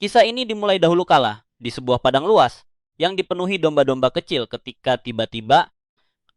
Kisah ini dimulai dahulu kala di sebuah padang luas yang dipenuhi domba-domba kecil ketika tiba-tiba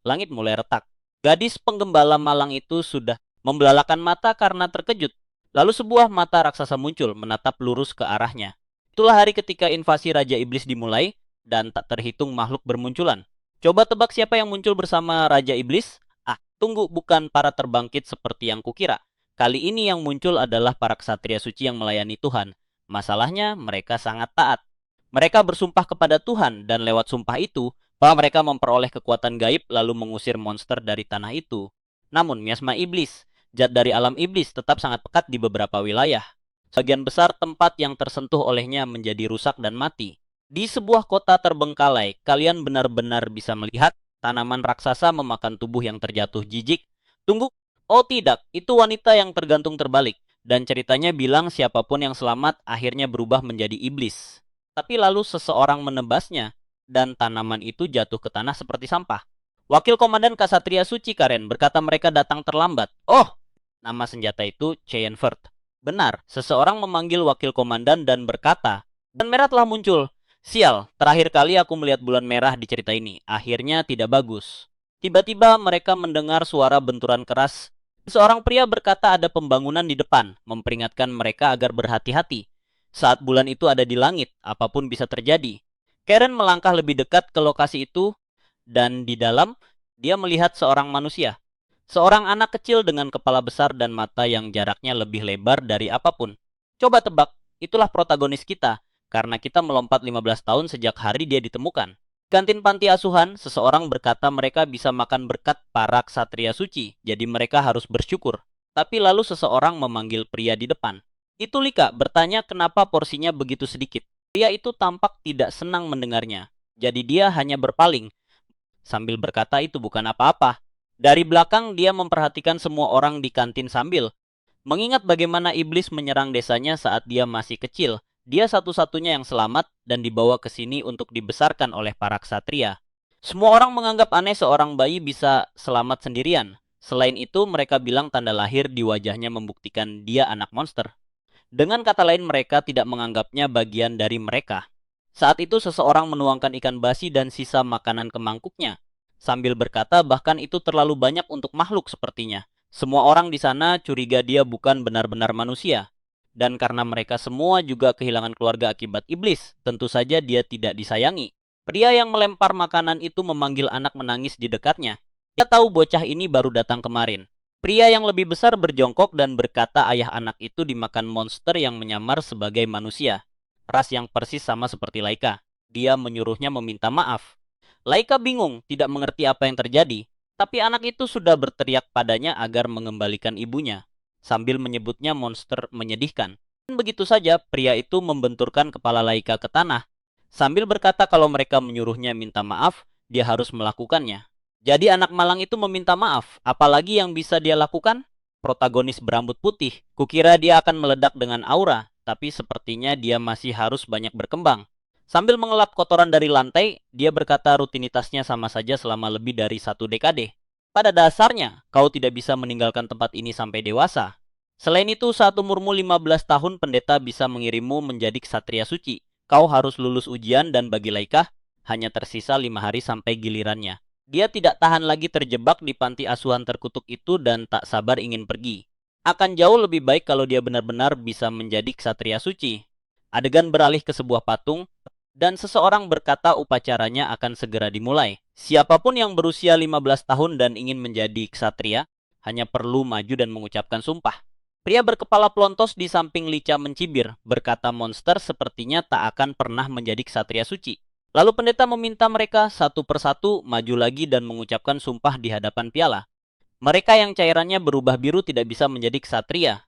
langit mulai retak. Gadis penggembala malang itu sudah membelalakan mata karena terkejut. Lalu sebuah mata raksasa muncul menatap lurus ke arahnya. Itulah hari ketika invasi Raja Iblis dimulai dan tak terhitung makhluk bermunculan. Coba tebak siapa yang muncul bersama Raja Iblis? Ah, tunggu, bukan para terbangkit seperti yang kukira. Kali ini yang muncul adalah para ksatria suci yang melayani Tuhan. Masalahnya mereka sangat taat. Mereka bersumpah kepada Tuhan dan lewat sumpah itu bahwa mereka memperoleh kekuatan gaib lalu mengusir monster dari tanah itu. Namun miasma iblis, zat dari alam iblis tetap sangat pekat di beberapa wilayah. Sebagian besar tempat yang tersentuh olehnya menjadi rusak dan mati. Di sebuah kota terbengkalai, kalian benar-benar bisa melihat tanaman raksasa memakan tubuh yang terjatuh jijik. Tunggu, oh tidak, itu wanita yang tergantung terbalik. Dan ceritanya bilang siapapun yang selamat akhirnya berubah menjadi iblis. Tapi lalu seseorang menebasnya dan tanaman itu jatuh ke tanah seperti sampah. Wakil Komandan Kasatria Suci Karen berkata mereka datang terlambat. Oh, nama senjata itu Cheyennefert. Benar, seseorang memanggil wakil komandan dan berkata, bulan merah telah muncul. Sial, terakhir kali aku melihat bulan merah di cerita ini. Akhirnya tidak bagus. Tiba-tiba mereka mendengar suara benturan keras. Seorang pria berkata ada pembangunan di depan, memperingatkan mereka agar berhati-hati. Saat bulan itu ada di langit, apapun bisa terjadi. Karen melangkah lebih dekat ke lokasi itu dan di dalam dia melihat seorang manusia. Seorang anak kecil dengan kepala besar dan mata yang jaraknya lebih lebar dari apapun. Coba tebak, itulah protagonis kita karena kita melompat 15 tahun sejak hari dia ditemukan. Kantin panti asuhan, seseorang berkata mereka bisa makan berkat para ksatria suci, jadi mereka harus bersyukur. Tapi lalu seseorang memanggil pria di depan. Itu Lika bertanya kenapa porsinya begitu sedikit. Pria itu tampak tidak senang mendengarnya. Jadi dia hanya berpaling sambil berkata itu bukan apa-apa. Dari belakang dia memperhatikan semua orang di kantin sambil mengingat bagaimana iblis menyerang desanya saat dia masih kecil. Dia satu-satunya yang selamat dan dibawa ke sini untuk dibesarkan oleh para ksatria. Semua orang menganggap aneh seorang bayi bisa selamat sendirian. Selain itu, mereka bilang tanda lahir di wajahnya membuktikan dia anak monster. Dengan kata lain, mereka tidak menganggapnya bagian dari mereka. Saat itu seseorang menuangkan ikan basi dan sisa makanan ke mangkuknya, sambil berkata bahkan itu terlalu banyak untuk makhluk sepertinya. Semua orang di sana curiga dia bukan benar-benar manusia. Dan karena mereka semua juga kehilangan keluarga akibat iblis, tentu saja dia tidak disayangi. Pria yang melempar makanan itu memanggil anak menangis di dekatnya. Dia tahu bocah ini baru datang kemarin. Pria yang lebih besar berjongkok dan berkata ayah anak itu dimakan monster yang menyamar sebagai manusia. Ras yang persis sama seperti Laika. Dia menyuruhnya meminta maaf. Laika bingung, tidak mengerti apa yang terjadi. Tapi anak itu sudah berteriak padanya agar mengembalikan ibunya. Sambil menyebutnya monster menyedihkan. Dan begitu saja pria itu membenturkan kepala Laika ke tanah. Sambil berkata kalau mereka menyuruhnya minta maaf, dia harus melakukannya. Jadi anak malang itu meminta maaf. Apalagi yang bisa dia lakukan? Protagonis berambut putih. Kukira dia akan meledak dengan aura. Tapi sepertinya dia masih harus banyak berkembang. Sambil mengelap kotoran dari lantai, dia berkata rutinitasnya sama saja selama lebih dari 1 dekade. Pada dasarnya, kau tidak bisa meninggalkan tempat ini sampai dewasa. Selain itu, saat umurmu 15 tahun, pendeta bisa mengirimmu menjadi ksatria suci. Kau harus lulus ujian dan bagi Laika, hanya tersisa 5 hari sampai gilirannya. Dia tidak tahan lagi terjebak di panti asuhan terkutuk itu dan tak sabar ingin pergi. Akan jauh lebih baik kalau dia benar-benar bisa menjadi ksatria suci. Adegan beralih ke sebuah patung, dan seseorang berkata upacaranya akan segera dimulai. Siapapun yang berusia 15 tahun dan ingin menjadi ksatria, hanya perlu maju dan mengucapkan sumpah. Pria berkepala pelontos di samping Lica mencibir, berkata monster sepertinya tak akan pernah menjadi ksatria suci. Lalu pendeta meminta mereka satu persatu maju lagi dan mengucapkan sumpah di hadapan piala. Mereka yang cairannya berubah biru tidak bisa menjadi ksatria.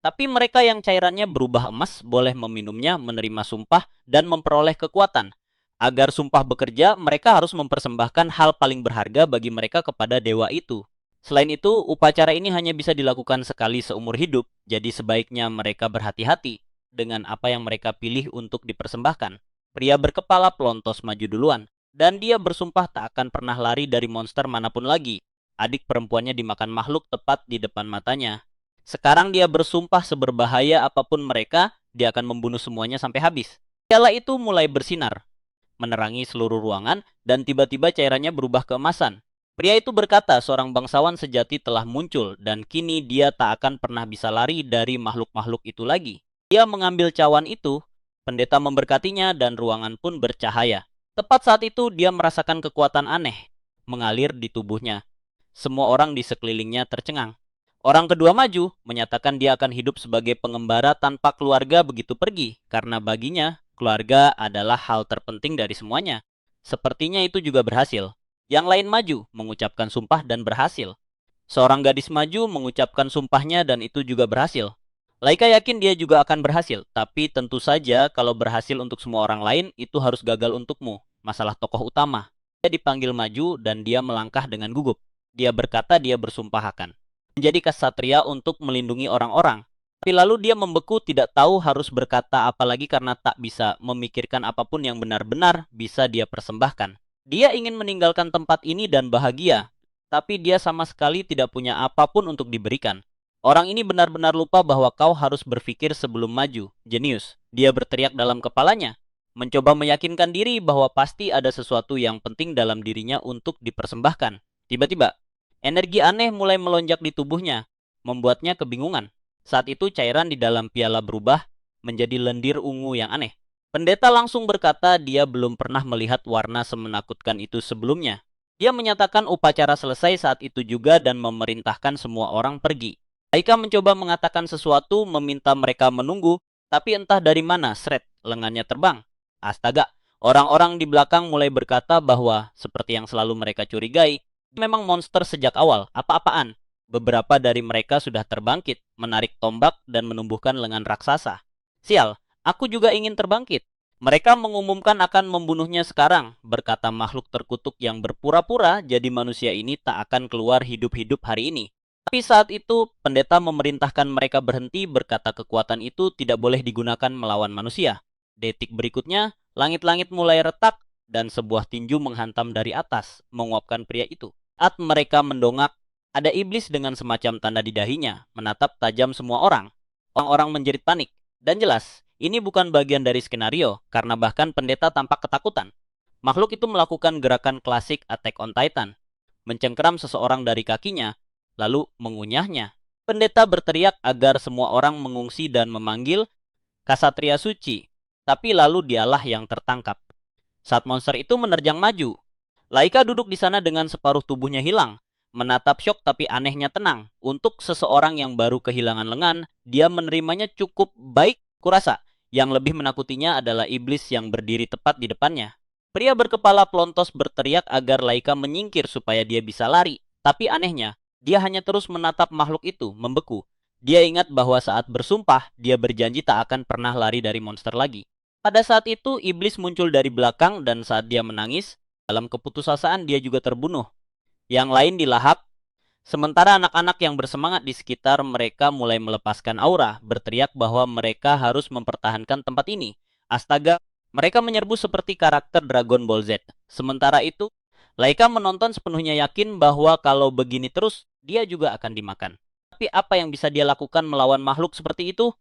Tapi mereka yang cairannya berubah emas boleh meminumnya, menerima sumpah, dan memperoleh kekuatan. Agar sumpah bekerja, mereka harus mempersembahkan hal paling berharga bagi mereka kepada dewa itu. Selain itu, upacara ini hanya bisa dilakukan sekali seumur hidup, jadi sebaiknya mereka berhati-hati dengan apa yang mereka pilih untuk dipersembahkan. Pria berkepala pelontos maju duluan, dan dia bersumpah tak akan pernah lari dari monster manapun lagi. Adik perempuannya dimakan makhluk tepat di depan matanya. Sekarang dia bersumpah seberbahaya apapun mereka, dia akan membunuh semuanya sampai habis. Piala itu mulai bersinar, menerangi seluruh ruangan, dan tiba-tiba cairannya berubah keemasan. Pria itu berkata seorang bangsawan sejati telah muncul, dan kini dia tak akan pernah bisa lari dari makhluk-makhluk itu lagi. Dia mengambil cawan itu, pendeta memberkatinya, dan ruangan pun bercahaya. Tepat saat itu dia merasakan kekuatan aneh mengalir di tubuhnya. Semua orang di sekelilingnya tercengang. Orang kedua maju, menyatakan dia akan hidup sebagai pengembara tanpa keluarga begitu pergi, karena baginya, keluarga adalah hal terpenting dari semuanya. Sepertinya itu juga berhasil. Yang lain maju, mengucapkan sumpah dan berhasil. Seorang gadis maju, mengucapkan sumpahnya dan itu juga berhasil. Laika yakin dia juga akan berhasil, tapi tentu saja kalau berhasil untuk semua orang lain, itu harus gagal untukmu. Masalah tokoh utama. Dia dipanggil maju dan dia melangkah dengan gugup. Dia berkata dia bersumpah akan menjadi ksatria untuk melindungi orang-orang. Tapi lalu dia membeku, tidak tahu harus berkata apa lagi karena tak bisa memikirkan apapun yang benar-benar bisa dia persembahkan. Dia ingin meninggalkan tempat ini dan bahagia, tapi dia sama sekali tidak punya apapun untuk diberikan. Orang ini benar-benar lupa bahwa kau harus berpikir sebelum maju. Jenius, dia berteriak dalam kepalanya. Mencoba meyakinkan diri bahwa pasti ada sesuatu yang penting dalam dirinya untuk dipersembahkan. Tiba-tiba, energi aneh mulai melonjak di tubuhnya, membuatnya kebingungan. Saat itu cairan di dalam piala berubah menjadi lendir ungu yang aneh. Pendeta langsung berkata dia belum pernah melihat warna semenakutkan itu sebelumnya. Dia menyatakan upacara selesai saat itu juga dan memerintahkan semua orang pergi. Aika mencoba mengatakan sesuatu, meminta mereka menunggu, tapi entah dari mana, sret, lengannya terbang. Astaga, orang-orang di belakang mulai berkata bahwa, seperti yang selalu mereka curigai, memang monster sejak awal, apa-apaan. Beberapa dari mereka sudah terbangkit, menarik tombak dan menumbuhkan lengan raksasa. Sial, aku juga ingin terbangkit. Mereka mengumumkan akan membunuhnya sekarang, berkata makhluk terkutuk yang berpura-pura jadi manusia ini tak akan keluar hidup-hidup hari ini. Tapi saat itu, pendeta memerintahkan mereka berhenti, berkata kekuatan itu tidak boleh digunakan melawan manusia. Detik berikutnya, langit-langit mulai retak dan sebuah tinju menghantam dari atas, menguapkan pria itu. Saat mereka mendongak, ada iblis dengan semacam tanda di dahinya, menatap tajam semua orang. Orang-orang menjerit panik. Dan jelas, ini bukan bagian dari skenario, karena bahkan pendeta tampak ketakutan. Makhluk itu melakukan gerakan klasik Attack on Titan, mencengkeram seseorang dari kakinya, lalu mengunyahnya. Pendeta berteriak agar semua orang mengungsi dan memanggil Ksatria Suci, tapi lalu dialah yang tertangkap. Saat monster itu menerjang maju, Laika duduk di sana dengan separuh tubuhnya hilang, menatap syok tapi anehnya tenang. Untuk seseorang yang baru kehilangan lengan, dia menerimanya cukup baik, kurasa. Yang lebih menakutinya adalah iblis yang berdiri tepat di depannya. Pria berkepala pelontos berteriak agar Laika menyingkir supaya dia bisa lari. Tapi anehnya, dia hanya terus menatap makhluk itu, membeku. Dia ingat bahwa saat bersumpah, dia berjanji tak akan pernah lari dari monster lagi. Pada saat itu, iblis muncul dari belakang dan saat dia menangis, dalam keputusasaan dia juga terbunuh. Yang lain dilahap, sementara anak-anak yang bersemangat di sekitar mereka mulai melepaskan aura, berteriak bahwa mereka harus mempertahankan tempat ini. Astaga, mereka menyerbu seperti karakter Dragon Ball Z. Sementara itu, Laika menonton sepenuhnya yakin bahwa kalau begini terus, dia juga akan dimakan. Tapi apa yang bisa dia lakukan melawan makhluk seperti itu?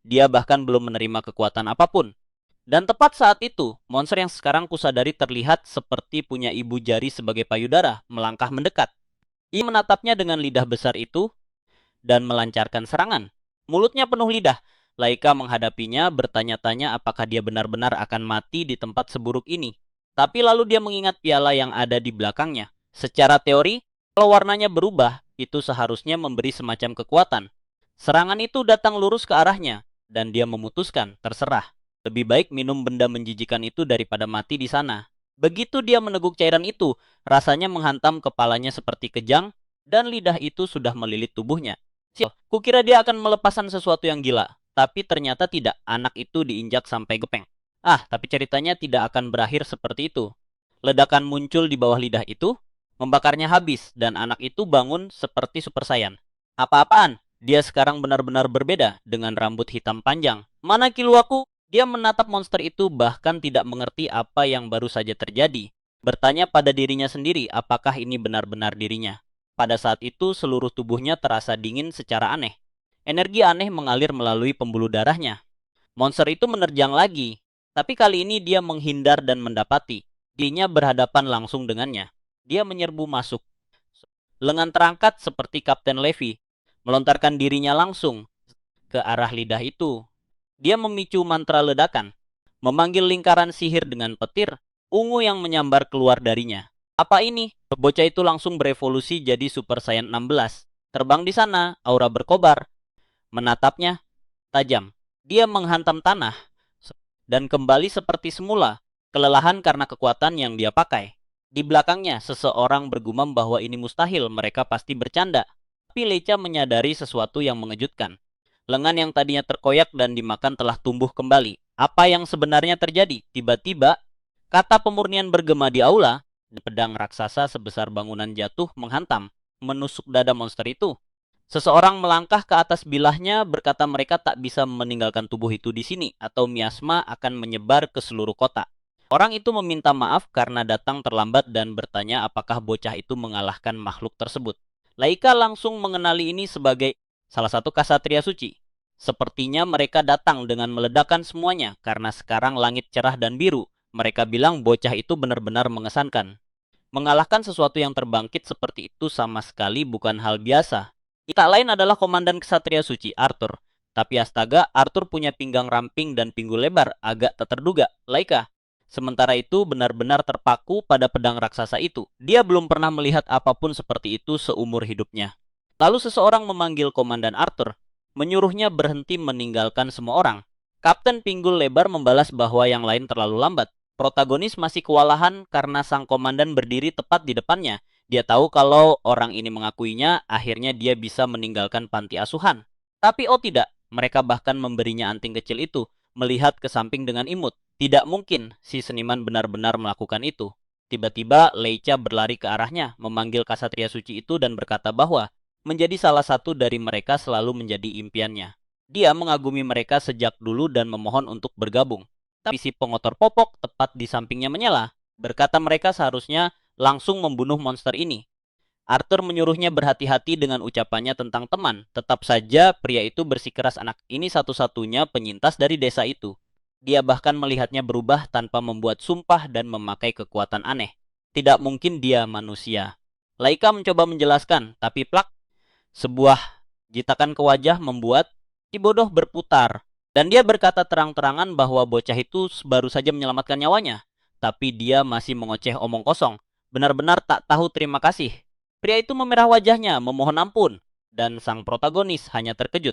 Dia bahkan belum menerima kekuatan apapun. Dan tepat saat itu, monster yang sekarang kusadari terlihat seperti punya ibu jari sebagai payudara, melangkah mendekat. Ia menatapnya dengan lidah besar itu dan melancarkan serangan. Mulutnya penuh lidah. Laika menghadapinya, bertanya-tanya apakah dia benar-benar akan mati di tempat seburuk ini. Tapi lalu dia mengingat piala yang ada di belakangnya. Secara teori, kalau warnanya berubah, itu seharusnya memberi semacam kekuatan. Serangan itu datang lurus ke arahnya, dan dia memutuskan, terserah. Lebih baik minum benda menjijikan itu daripada mati di sana. Begitu dia meneguk cairan itu, rasanya menghantam kepalanya seperti kejang, dan lidah itu sudah melilit tubuhnya. Kukira dia akan melepaskan sesuatu yang gila, tapi ternyata tidak. Anak itu diinjak sampai gepeng. Tapi ceritanya tidak akan berakhir seperti itu. Ledakan muncul di bawah lidah itu, membakarnya habis, dan anak itu bangun seperti Super Saiyan. Apa-apaan? Dia sekarang benar-benar berbeda, dengan rambut hitam panjang. Mana kiluaku? Dia menatap monster itu bahkan tidak mengerti apa yang baru saja terjadi. Bertanya pada dirinya sendiri apakah ini benar-benar dirinya. Pada saat itu seluruh tubuhnya terasa dingin secara aneh. Energi aneh mengalir melalui pembuluh darahnya. Monster itu menerjang lagi, tapi kali ini dia menghindar dan mendapati dirinya berhadapan langsung dengannya. Dia menyerbu masuk. Lengan terangkat seperti Kapten Levi, melontarkan dirinya langsung ke arah lidah itu. Dia memicu mantra ledakan, memanggil lingkaran sihir dengan petir, ungu yang menyambar keluar darinya. Apa ini? Bocah itu langsung berevolusi jadi Super Saiyan 16. Terbang di sana, aura berkobar, menatapnya tajam. Dia menghantam tanah dan kembali seperti semula, kelelahan karena kekuatan yang dia pakai. Di belakangnya, seseorang bergumam bahwa ini mustahil, mereka pasti bercanda. Tapi Leica menyadari sesuatu yang mengejutkan. Lengan yang tadinya terkoyak dan dimakan telah tumbuh kembali. Apa yang sebenarnya terjadi? Tiba-tiba, kata pemurnian bergema di aula, dan pedang raksasa sebesar bangunan jatuh menghantam, menusuk dada monster itu. Seseorang melangkah ke atas bilahnya berkata mereka tak bisa meninggalkan tubuh itu di sini atau miasma akan menyebar ke seluruh kota. Orang itu meminta maaf karena datang terlambat dan bertanya apakah bocah itu mengalahkan makhluk tersebut. Laika langsung mengenali ini sebagai salah satu kasatria suci. Sepertinya mereka datang dengan meledakkan semuanya karena sekarang langit cerah dan biru. Mereka bilang bocah itu benar-benar mengesankan. Mengalahkan sesuatu yang terbangkit seperti itu sama sekali bukan hal biasa. Tak lain adalah Komandan Ksatria Suci, Arthur. Tapi astaga, Arthur punya pinggang ramping dan pinggul lebar, agak tak terduga. Laika, sementara itu benar-benar terpaku pada pedang raksasa itu. Dia belum pernah melihat apapun seperti itu seumur hidupnya. Lalu seseorang memanggil Komandan Arthur, menyuruhnya berhenti meninggalkan semua orang. Kapten Pinggul Lebar membalas bahwa yang lain terlalu lambat. Protagonis masih kewalahan karena sang komandan berdiri tepat di depannya. Dia tahu kalau orang ini mengakuinya, akhirnya dia bisa meninggalkan panti asuhan. Tapi oh tidak, mereka bahkan memberinya anting kecil itu, melihat ke samping dengan imut. Tidak mungkin si seniman benar-benar melakukan itu. Tiba-tiba Leica berlari ke arahnya, memanggil Kasatria Suci itu dan berkata bahwa menjadi salah satu dari mereka selalu menjadi impiannya. Dia mengagumi mereka sejak dulu dan memohon untuk bergabung. Tapi si pengotor popok tepat di sampingnya menyela, berkata mereka seharusnya langsung membunuh monster ini. Arthur menyuruhnya berhati-hati dengan ucapannya tentang teman. Tetap saja pria itu bersikeras anak ini satu-satunya penyintas dari desa itu. Dia bahkan melihatnya berubah tanpa membuat sumpah dan memakai kekuatan aneh. Tidak mungkin dia manusia. Laika mencoba menjelaskan, tapi plak, sebuah jitakan ke wajah membuat si bodoh berputar. Dan dia berkata terang-terangan bahwa bocah itu baru saja menyelamatkan nyawanya. Tapi dia masih mengoceh omong kosong. Benar-benar tak tahu terima kasih. Pria itu memerah wajahnya, memohon ampun. Dan sang protagonis hanya terkejut.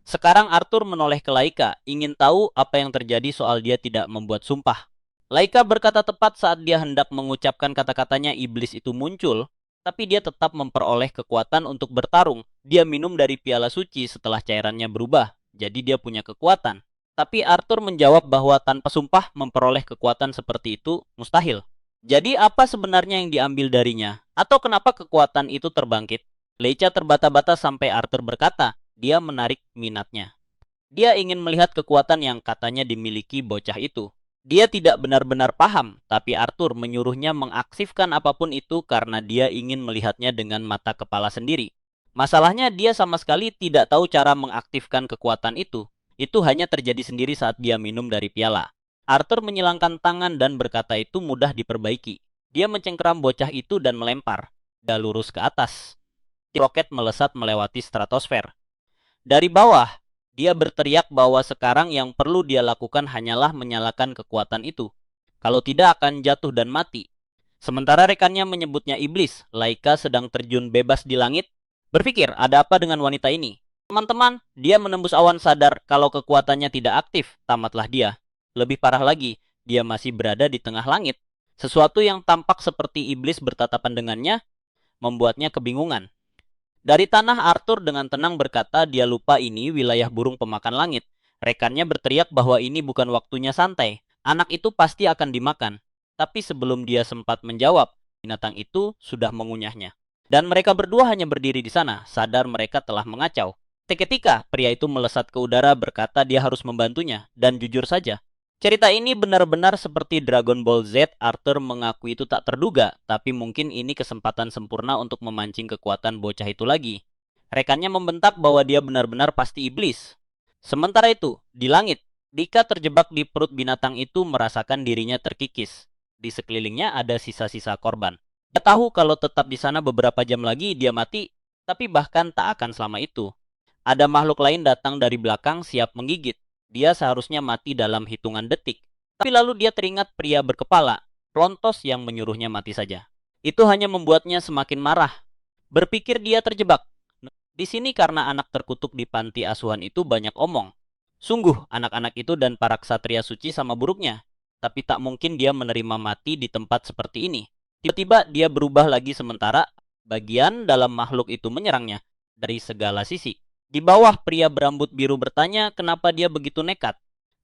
Sekarang Arthur menoleh ke Laika, ingin tahu apa yang terjadi soal dia tidak membuat sumpah. Laika berkata tepat saat dia hendak mengucapkan kata-katanya iblis itu muncul. Tapi dia tetap memperoleh kekuatan untuk bertarung. Dia minum dari piala suci setelah cairannya berubah. Jadi dia punya kekuatan. Tapi Arthur menjawab bahwa tanpa sumpah memperoleh kekuatan seperti itu mustahil. Jadi apa sebenarnya yang diambil darinya? Atau kenapa kekuatan itu terbangkit? Leica terbata-bata sampai Arthur berkata, dia menarik minatnya. Dia ingin melihat kekuatan yang katanya dimiliki bocah itu. Dia tidak benar-benar paham, tapi Arthur menyuruhnya mengaktifkan apapun itu karena dia ingin melihatnya dengan mata kepala sendiri. Masalahnya dia sama sekali tidak tahu cara mengaktifkan kekuatan itu. Itu hanya terjadi sendiri saat dia minum dari piala. Arthur menyilangkan tangan dan berkata itu mudah diperbaiki. Dia mencengkeram bocah itu dan melempar. Dia lurus ke atas. Roket melesat melewati stratosfer. Dari bawah, dia berteriak bahwa sekarang yang perlu dia lakukan hanyalah menyalakan kekuatan itu. Kalau tidak akan jatuh dan mati. Sementara rekannya menyebutnya iblis, Laika sedang terjun bebas di langit. Berpikir, ada apa dengan wanita ini? Teman-teman, dia menembus awan sadar kalau kekuatannya tidak aktif, tamatlah dia. Lebih parah lagi, dia masih berada di tengah langit. Sesuatu yang tampak seperti iblis bertatapan dengannya, membuatnya kebingungan. Dari tanah Arthur dengan tenang berkata dia lupa ini wilayah burung pemakan langit. Rekannya berteriak bahwa ini bukan waktunya santai. Anak itu pasti akan dimakan. Tapi sebelum dia sempat menjawab, binatang itu sudah mengunyahnya. Dan mereka berdua hanya berdiri di sana, sadar mereka telah mengacau. Seketika, pria itu melesat ke udara berkata dia harus membantunya. Dan jujur saja, cerita ini benar-benar seperti Dragon Ball Z. Arthur mengaku itu tak terduga, tapi mungkin ini kesempatan sempurna untuk memancing kekuatan bocah itu lagi. Rekannya membentak bahwa dia benar-benar pasti iblis. Sementara itu, di langit, Dika terjebak di perut binatang itu merasakan dirinya terkikis. Di sekelilingnya ada sisa-sisa korban. Dia tahu kalau tetap di sana beberapa jam lagi dia mati, tapi bahkan tak akan selama itu. Ada makhluk lain datang dari belakang siap menggigit. Dia seharusnya mati dalam hitungan detik. Tapi lalu dia teringat pria berkepala, Rontos yang menyuruhnya mati saja. Itu hanya membuatnya semakin marah. Berpikir dia terjebak. Di sini karena anak terkutuk di panti asuhan itu banyak omong. Sungguh, anak-anak itu dan para ksatria suci sama buruknya. Tapi tak mungkin dia menerima mati di tempat seperti ini. Tiba-tiba dia berubah lagi sementara bagian dalam makhluk itu menyerangnya dari segala sisi. Di bawah pria berambut biru bertanya kenapa dia begitu nekat.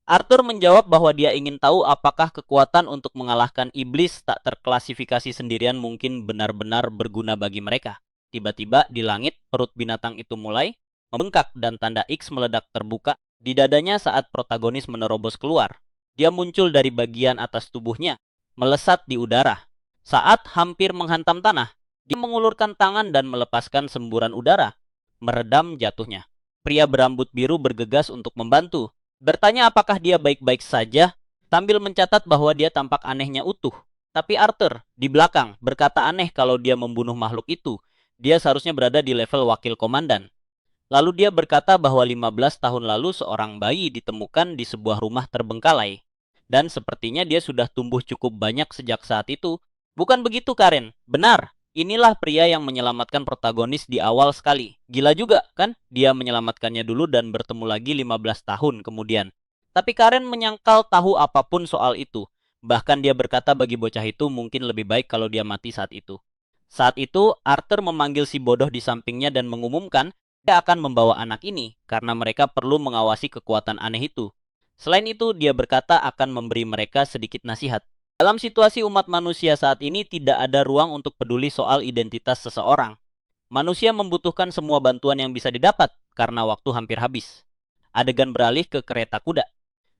Arthur menjawab bahwa dia ingin tahu apakah kekuatan untuk mengalahkan iblis tak terklasifikasi sendirian mungkin benar-benar berguna bagi mereka. Tiba-tiba di langit perut binatang itu mulai membengkak dan tanda X meledak terbuka di dadanya saat protagonis menerobos keluar. Dia muncul dari bagian atas tubuhnya, melesat di udara. Saat hampir menghantam tanah, dia mengulurkan tangan dan melepaskan semburan udara, meredam jatuhnya. Pria berambut biru bergegas untuk membantu, bertanya apakah dia baik-baik saja, sambil mencatat bahwa dia tampak anehnya utuh. Tapi Arthur, di belakang, berkata aneh kalau dia membunuh makhluk itu. Dia seharusnya berada di level wakil komandan. Lalu dia berkata bahwa 15 tahun lalu seorang bayi ditemukan di sebuah rumah terbengkalai. Dan sepertinya dia sudah tumbuh cukup banyak sejak saat itu. Bukan begitu, Karen? Benar. Inilah pria yang menyelamatkan protagonis di awal sekali. Gila juga, kan? Dia menyelamatkannya dulu dan bertemu lagi 15 tahun kemudian. Tapi Karen menyangkal tahu apapun soal itu. Bahkan dia berkata bagi bocah itu mungkin lebih baik kalau dia mati saat itu. Saat itu, Arthur memanggil si bodoh di sampingnya dan mengumumkan dia akan membawa anak ini karena mereka perlu mengawasi kekuatan aneh itu. Selain itu, dia berkata akan memberi mereka sedikit nasihat. Dalam situasi umat manusia saat ini tidak ada ruang untuk peduli soal identitas seseorang. Manusia membutuhkan semua bantuan yang bisa didapat karena waktu hampir habis. Adegan beralih ke kereta kuda.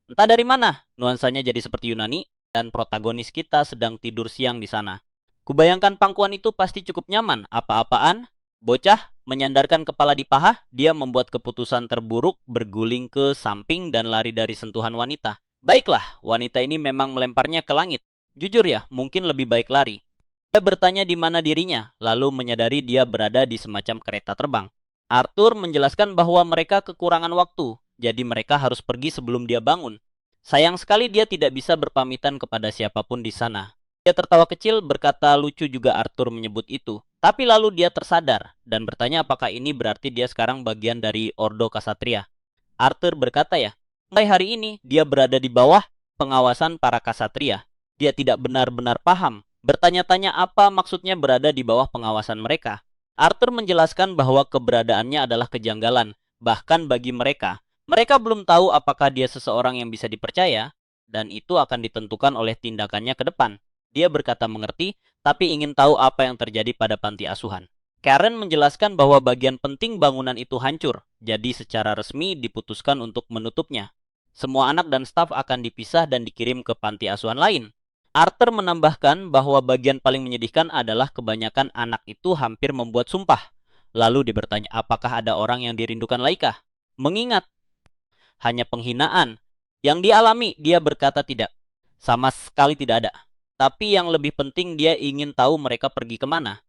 Entah dari mana, nuansanya jadi seperti Yunani dan protagonis kita sedang tidur siang di sana. Kubayangkan pangkuan itu pasti cukup nyaman. Apa-apaan? Bocah menyandarkan kepala di paha, dia membuat keputusan terburuk, berguling ke samping dan lari dari sentuhan wanita. Baiklah, wanita ini memang melemparnya ke langit. Jujur ya, mungkin lebih baik lari. Dia bertanya di mana dirinya, lalu menyadari dia berada di semacam kereta terbang. Arthur menjelaskan bahwa mereka kekurangan waktu, jadi mereka harus pergi sebelum dia bangun. Sayang sekali dia tidak bisa berpamitan kepada siapapun di sana. Dia tertawa kecil, berkata lucu juga Arthur menyebut itu. Tapi lalu dia tersadar dan bertanya apakah ini berarti dia sekarang bagian dari Ordo Ksatria. Arthur berkata ya, mulai hari ini dia berada di bawah pengawasan para Ksatria. Dia tidak benar-benar paham, bertanya-tanya apa maksudnya berada di bawah pengawasan mereka. Arthur menjelaskan bahwa keberadaannya adalah kejanggalan, bahkan bagi mereka. Mereka belum tahu apakah dia seseorang yang bisa dipercaya, dan itu akan ditentukan oleh tindakannya ke depan. Dia berkata mengerti, tapi ingin tahu apa yang terjadi pada panti asuhan. Karen menjelaskan bahwa bagian penting bangunan itu hancur, jadi secara resmi diputuskan untuk menutupnya. Semua anak dan staf akan dipisah dan dikirim ke panti asuhan lain. Arthur menambahkan bahwa bagian paling menyedihkan adalah kebanyakan anak itu hampir membuat sumpah. Lalu dia bertanya apakah ada orang yang dirindukan Laika. Mengingat hanya penghinaan yang dialami, dia berkata tidak. Sama sekali tidak ada. Tapi yang lebih penting dia ingin tahu mereka pergi kemana.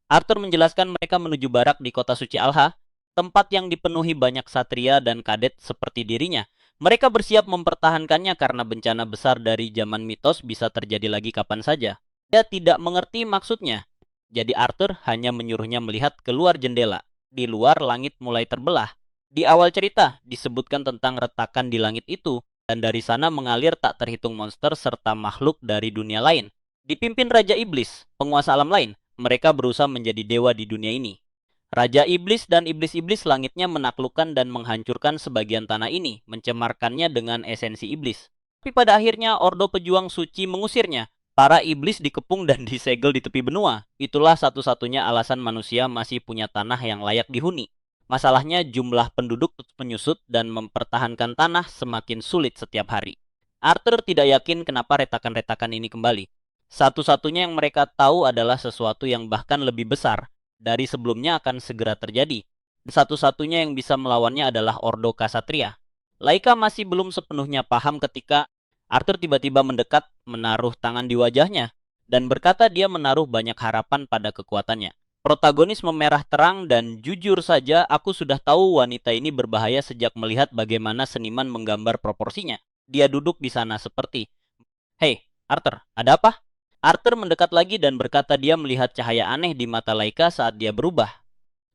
Arthur menjelaskan mereka menuju barak di kota suci Alha, tempat yang dipenuhi banyak satria dan kadet seperti dirinya. Mereka bersiap mempertahankannya karena bencana besar dari zaman mitos bisa terjadi lagi kapan saja. Dia tidak mengerti maksudnya. Jadi Arthur hanya menyuruhnya melihat keluar jendela. Di luar langit mulai terbelah. Di awal cerita disebutkan tentang retakan di langit itu. Dan dari sana mengalir tak terhitung monster serta makhluk dari dunia lain. Dipimpin Raja Iblis, penguasa alam lain. Mereka berusaha menjadi dewa di dunia ini. Raja Iblis dan iblis-iblis langitnya menaklukkan dan menghancurkan sebagian tanah ini, mencemarkannya dengan esensi iblis. Tapi pada akhirnya Ordo Pejuang Suci mengusirnya. Para iblis dikepung dan disegel di tepi benua. Itulah satu-satunya alasan manusia masih punya tanah yang layak dihuni. Masalahnya jumlah penduduk terus menyusut dan mempertahankan tanah semakin sulit setiap hari. Arthur tidak yakin kenapa retakan-retakan ini kembali. Satu-satunya yang mereka tahu adalah sesuatu yang bahkan lebih besar dari sebelumnya akan segera terjadi. Satu-satunya yang bisa melawannya adalah Ordo Ksatria. Laika masih belum sepenuhnya paham ketika Arthur tiba-tiba mendekat, menaruh tangan di wajahnya, dan berkata dia menaruh banyak harapan pada kekuatannya. Protagonis memerah terang dan jujur saja aku sudah tahu wanita ini berbahaya sejak melihat bagaimana seniman menggambar proporsinya. Dia duduk di sana seperti, "Hei, Arthur, ada apa?" Arthur mendekat lagi dan berkata dia melihat cahaya aneh di mata Laika saat dia berubah.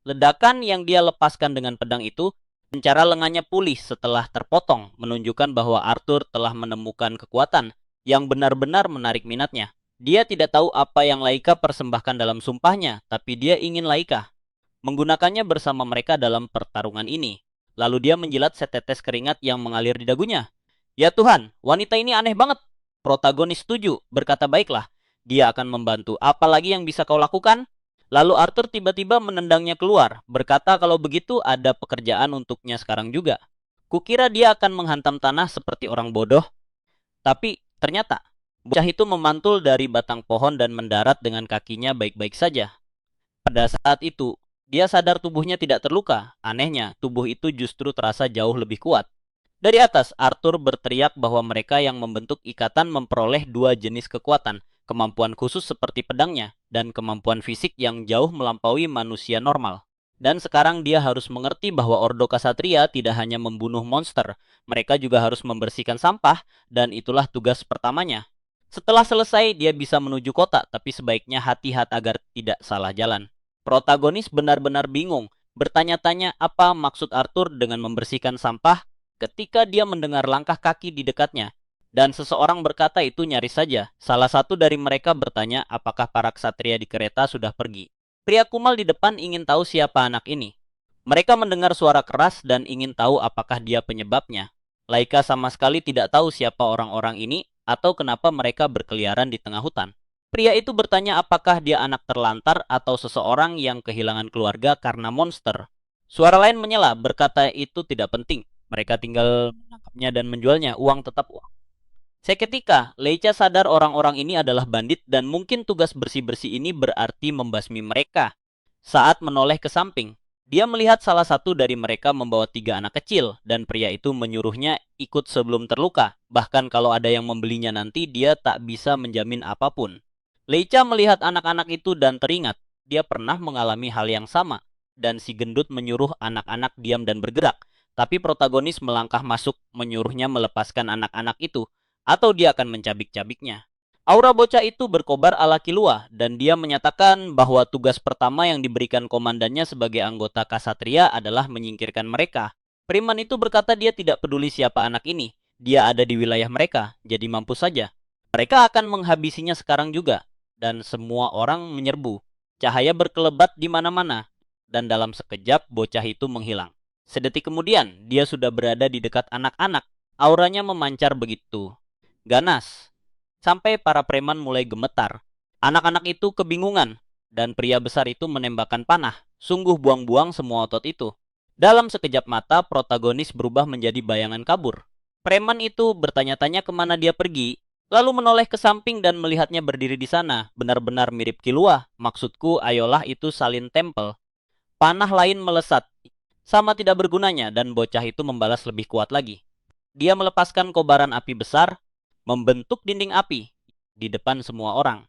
Ledakan yang dia lepaskan dengan pedang itu, secara lengannya pulih setelah terpotong, menunjukkan bahwa Arthur telah menemukan kekuatan yang benar-benar menarik minatnya. Dia tidak tahu apa yang Laika persembahkan dalam sumpahnya, tapi dia ingin Laika menggunakannya bersama mereka dalam pertarungan ini. Lalu dia menjilat setetes keringat yang mengalir di dagunya. "Ya Tuhan, wanita ini aneh banget." Protagonis setuju, berkata, "Baiklah, dia akan membantu. Apalagi yang bisa kau lakukan?" Lalu Arthur tiba-tiba menendangnya keluar, berkata kalau begitu ada pekerjaan untuknya sekarang juga. Kukira dia akan menghantam tanah seperti orang bodoh, tapi ternyata bocah itu memantul dari batang pohon dan mendarat dengan kakinya baik-baik saja. Pada saat itu, dia sadar tubuhnya tidak terluka. Anehnya, tubuh itu justru terasa jauh lebih kuat. Dari atas, Arthur berteriak bahwa mereka yang membentuk ikatan memperoleh dua jenis kekuatan, kemampuan khusus seperti pedangnya, dan kemampuan fisik yang jauh melampaui manusia normal. Dan sekarang dia harus mengerti bahwa Ordo Ksatria tidak hanya membunuh monster, mereka juga harus membersihkan sampah, dan itulah tugas pertamanya. Setelah selesai, dia bisa menuju kota, tapi sebaiknya hati-hati agar tidak salah jalan. Protagonis benar-benar bingung, bertanya-tanya apa maksud Arthur dengan membersihkan sampah ketika dia mendengar langkah kaki di dekatnya. Dan seseorang berkata itu nyaris saja. Salah satu dari mereka bertanya apakah para ksatria di kereta sudah pergi. Pria kumal di depan ingin tahu siapa anak ini. Mereka mendengar suara keras dan ingin tahu apakah dia penyebabnya. Laika sama sekali tidak tahu siapa orang-orang ini atau kenapa mereka berkeliaran di tengah hutan. Pria itu bertanya apakah dia anak terlantar atau seseorang yang kehilangan keluarga karena monster. Suara lain menyela, berkata itu tidak penting. Mereka tinggal menangkapnya dan menjualnya, uang tetap uang. Seketika, Leica sadar orang-orang ini adalah bandit dan mungkin tugas bersih-bersih ini berarti membasmi mereka. Saat menoleh ke samping, dia melihat salah satu dari mereka membawa 3 anak kecil dan pria itu menyuruhnya ikut sebelum terluka. Bahkan kalau ada yang membelinya nanti, dia tak bisa menjamin apapun. Leica melihat anak-anak itu dan teringat, dia pernah mengalami hal yang sama. Dan si gendut menyuruh anak-anak diam dan bergerak. Tapi protagonis melangkah masuk menyuruhnya melepaskan anak-anak itu atau dia akan mencabik-cabiknya. Aura bocah itu berkobar ala Kilua dan dia menyatakan bahwa tugas pertama yang diberikan komandannya sebagai anggota Ksatria adalah menyingkirkan mereka. Preman itu berkata dia tidak peduli siapa anak ini. Dia ada di wilayah mereka, jadi mampus saja. Mereka akan menghabisinya sekarang juga. Dan semua orang menyerbu. Cahaya berkelebat di mana-mana. Dan dalam sekejap bocah itu menghilang. Sedetik kemudian, dia sudah berada di dekat anak-anak. Auranya memancar begitu ganas, sampai para preman mulai gemetar. Anak-anak itu kebingungan, dan pria besar itu menembakkan panah, sungguh buang-buang semua otot itu. Dalam sekejap mata, protagonis berubah menjadi bayangan kabur. Preman itu bertanya-tanya kemana dia pergi, lalu menoleh ke samping dan melihatnya berdiri di sana, benar-benar mirip Kilua. Maksudku, ayolah itu salin tempel. Panah lain melesat, sama tidak bergunanya, dan bocah itu membalas lebih kuat lagi. Dia melepaskan kobaran api besar, membentuk dinding api di depan semua orang.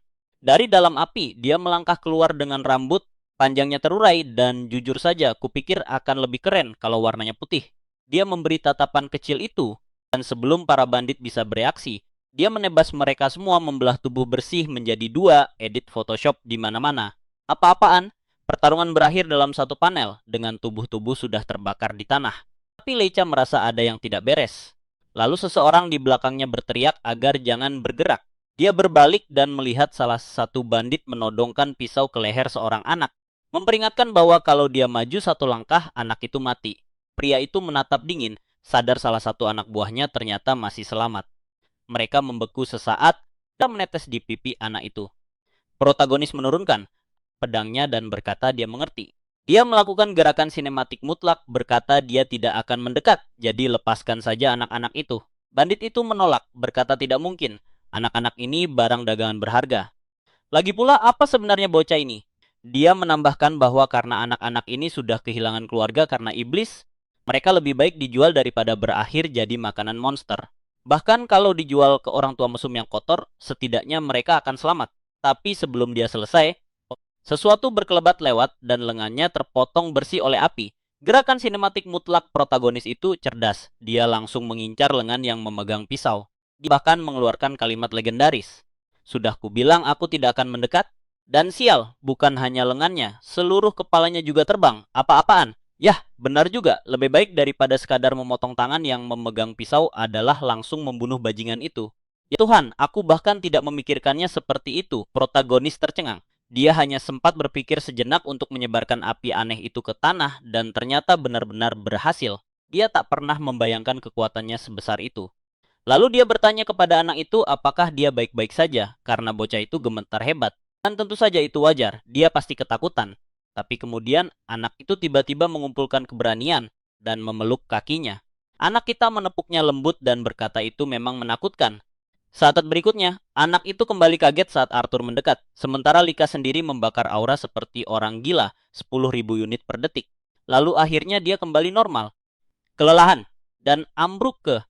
Dari dalam api, dia melangkah keluar dengan rambut panjangnya terurai dan jujur saja, kupikir akan lebih keren kalau warnanya putih. Dia memberi tatapan kecil itu, dan sebelum para bandit bisa bereaksi, dia menebas mereka semua membelah tubuh bersih menjadi 2, edit Photoshop di mana-mana. Apa-apaan, pertarungan berakhir dalam satu panel dengan tubuh-tubuh sudah terbakar di tanah. Tapi Leica merasa ada yang tidak beres. Lalu seseorang di belakangnya berteriak agar jangan bergerak. Dia berbalik dan melihat salah satu bandit menodongkan pisau ke leher seorang anak, memperingatkan bahwa kalau dia maju satu langkah, anak itu mati. Pria itu menatap dingin, sadar salah satu anak buahnya ternyata masih selamat. Mereka membeku sesaat dan menetes di pipi anak itu. Protagonis menurunkan pedangnya dan berkata dia mengerti. Dia melakukan gerakan sinematik mutlak, berkata dia tidak akan mendekat, jadi lepaskan saja anak-anak itu. Bandit itu menolak, berkata tidak mungkin. Anak-anak ini barang dagangan berharga. Lagi pula, apa sebenarnya bocah ini? Dia menambahkan bahwa karena anak-anak ini sudah kehilangan keluarga karena iblis, Mereka lebih baik dijual daripada berakhir jadi makanan monster. Bahkan kalau dijual ke orang tua mesum yang kotor, setidaknya mereka akan selamat. Tapi sebelum dia selesai, sesuatu berkelebat lewat dan lengannya terpotong bersih oleh api. Gerakan sinematik mutlak protagonis itu cerdas. Dia langsung mengincar lengan yang memegang pisau. Dia bahkan mengeluarkan kalimat legendaris. Sudah kubilang aku tidak akan mendekat. Dan sial, bukan hanya lengannya, seluruh kepalanya juga terbang. Apa-apaan? Yah, benar juga. Lebih baik daripada sekadar memotong tangan yang memegang pisau adalah langsung membunuh bajingan itu. Ya Tuhan, aku bahkan tidak memikirkannya seperti itu. Protagonis tercengang. Dia hanya sempat berpikir sejenak untuk menyebarkan api aneh itu ke tanah dan ternyata benar-benar berhasil. Dia tak pernah membayangkan kekuatannya sebesar itu. Lalu dia bertanya kepada anak itu apakah dia baik-baik saja karena bocah itu gemetar hebat. Dan tentu saja itu wajar, dia pasti ketakutan. Tapi kemudian anak itu tiba-tiba mengumpulkan keberanian dan memeluk kakinya. Anak kita menepuknya lembut dan berkata itu memang menakutkan. Saat berikutnya, anak itu kembali kaget saat Arthur mendekat, sementara Lika sendiri membakar aura seperti orang gila 10.000 unit per detik. Lalu akhirnya dia kembali normal, kelelahan, dan ambruk ke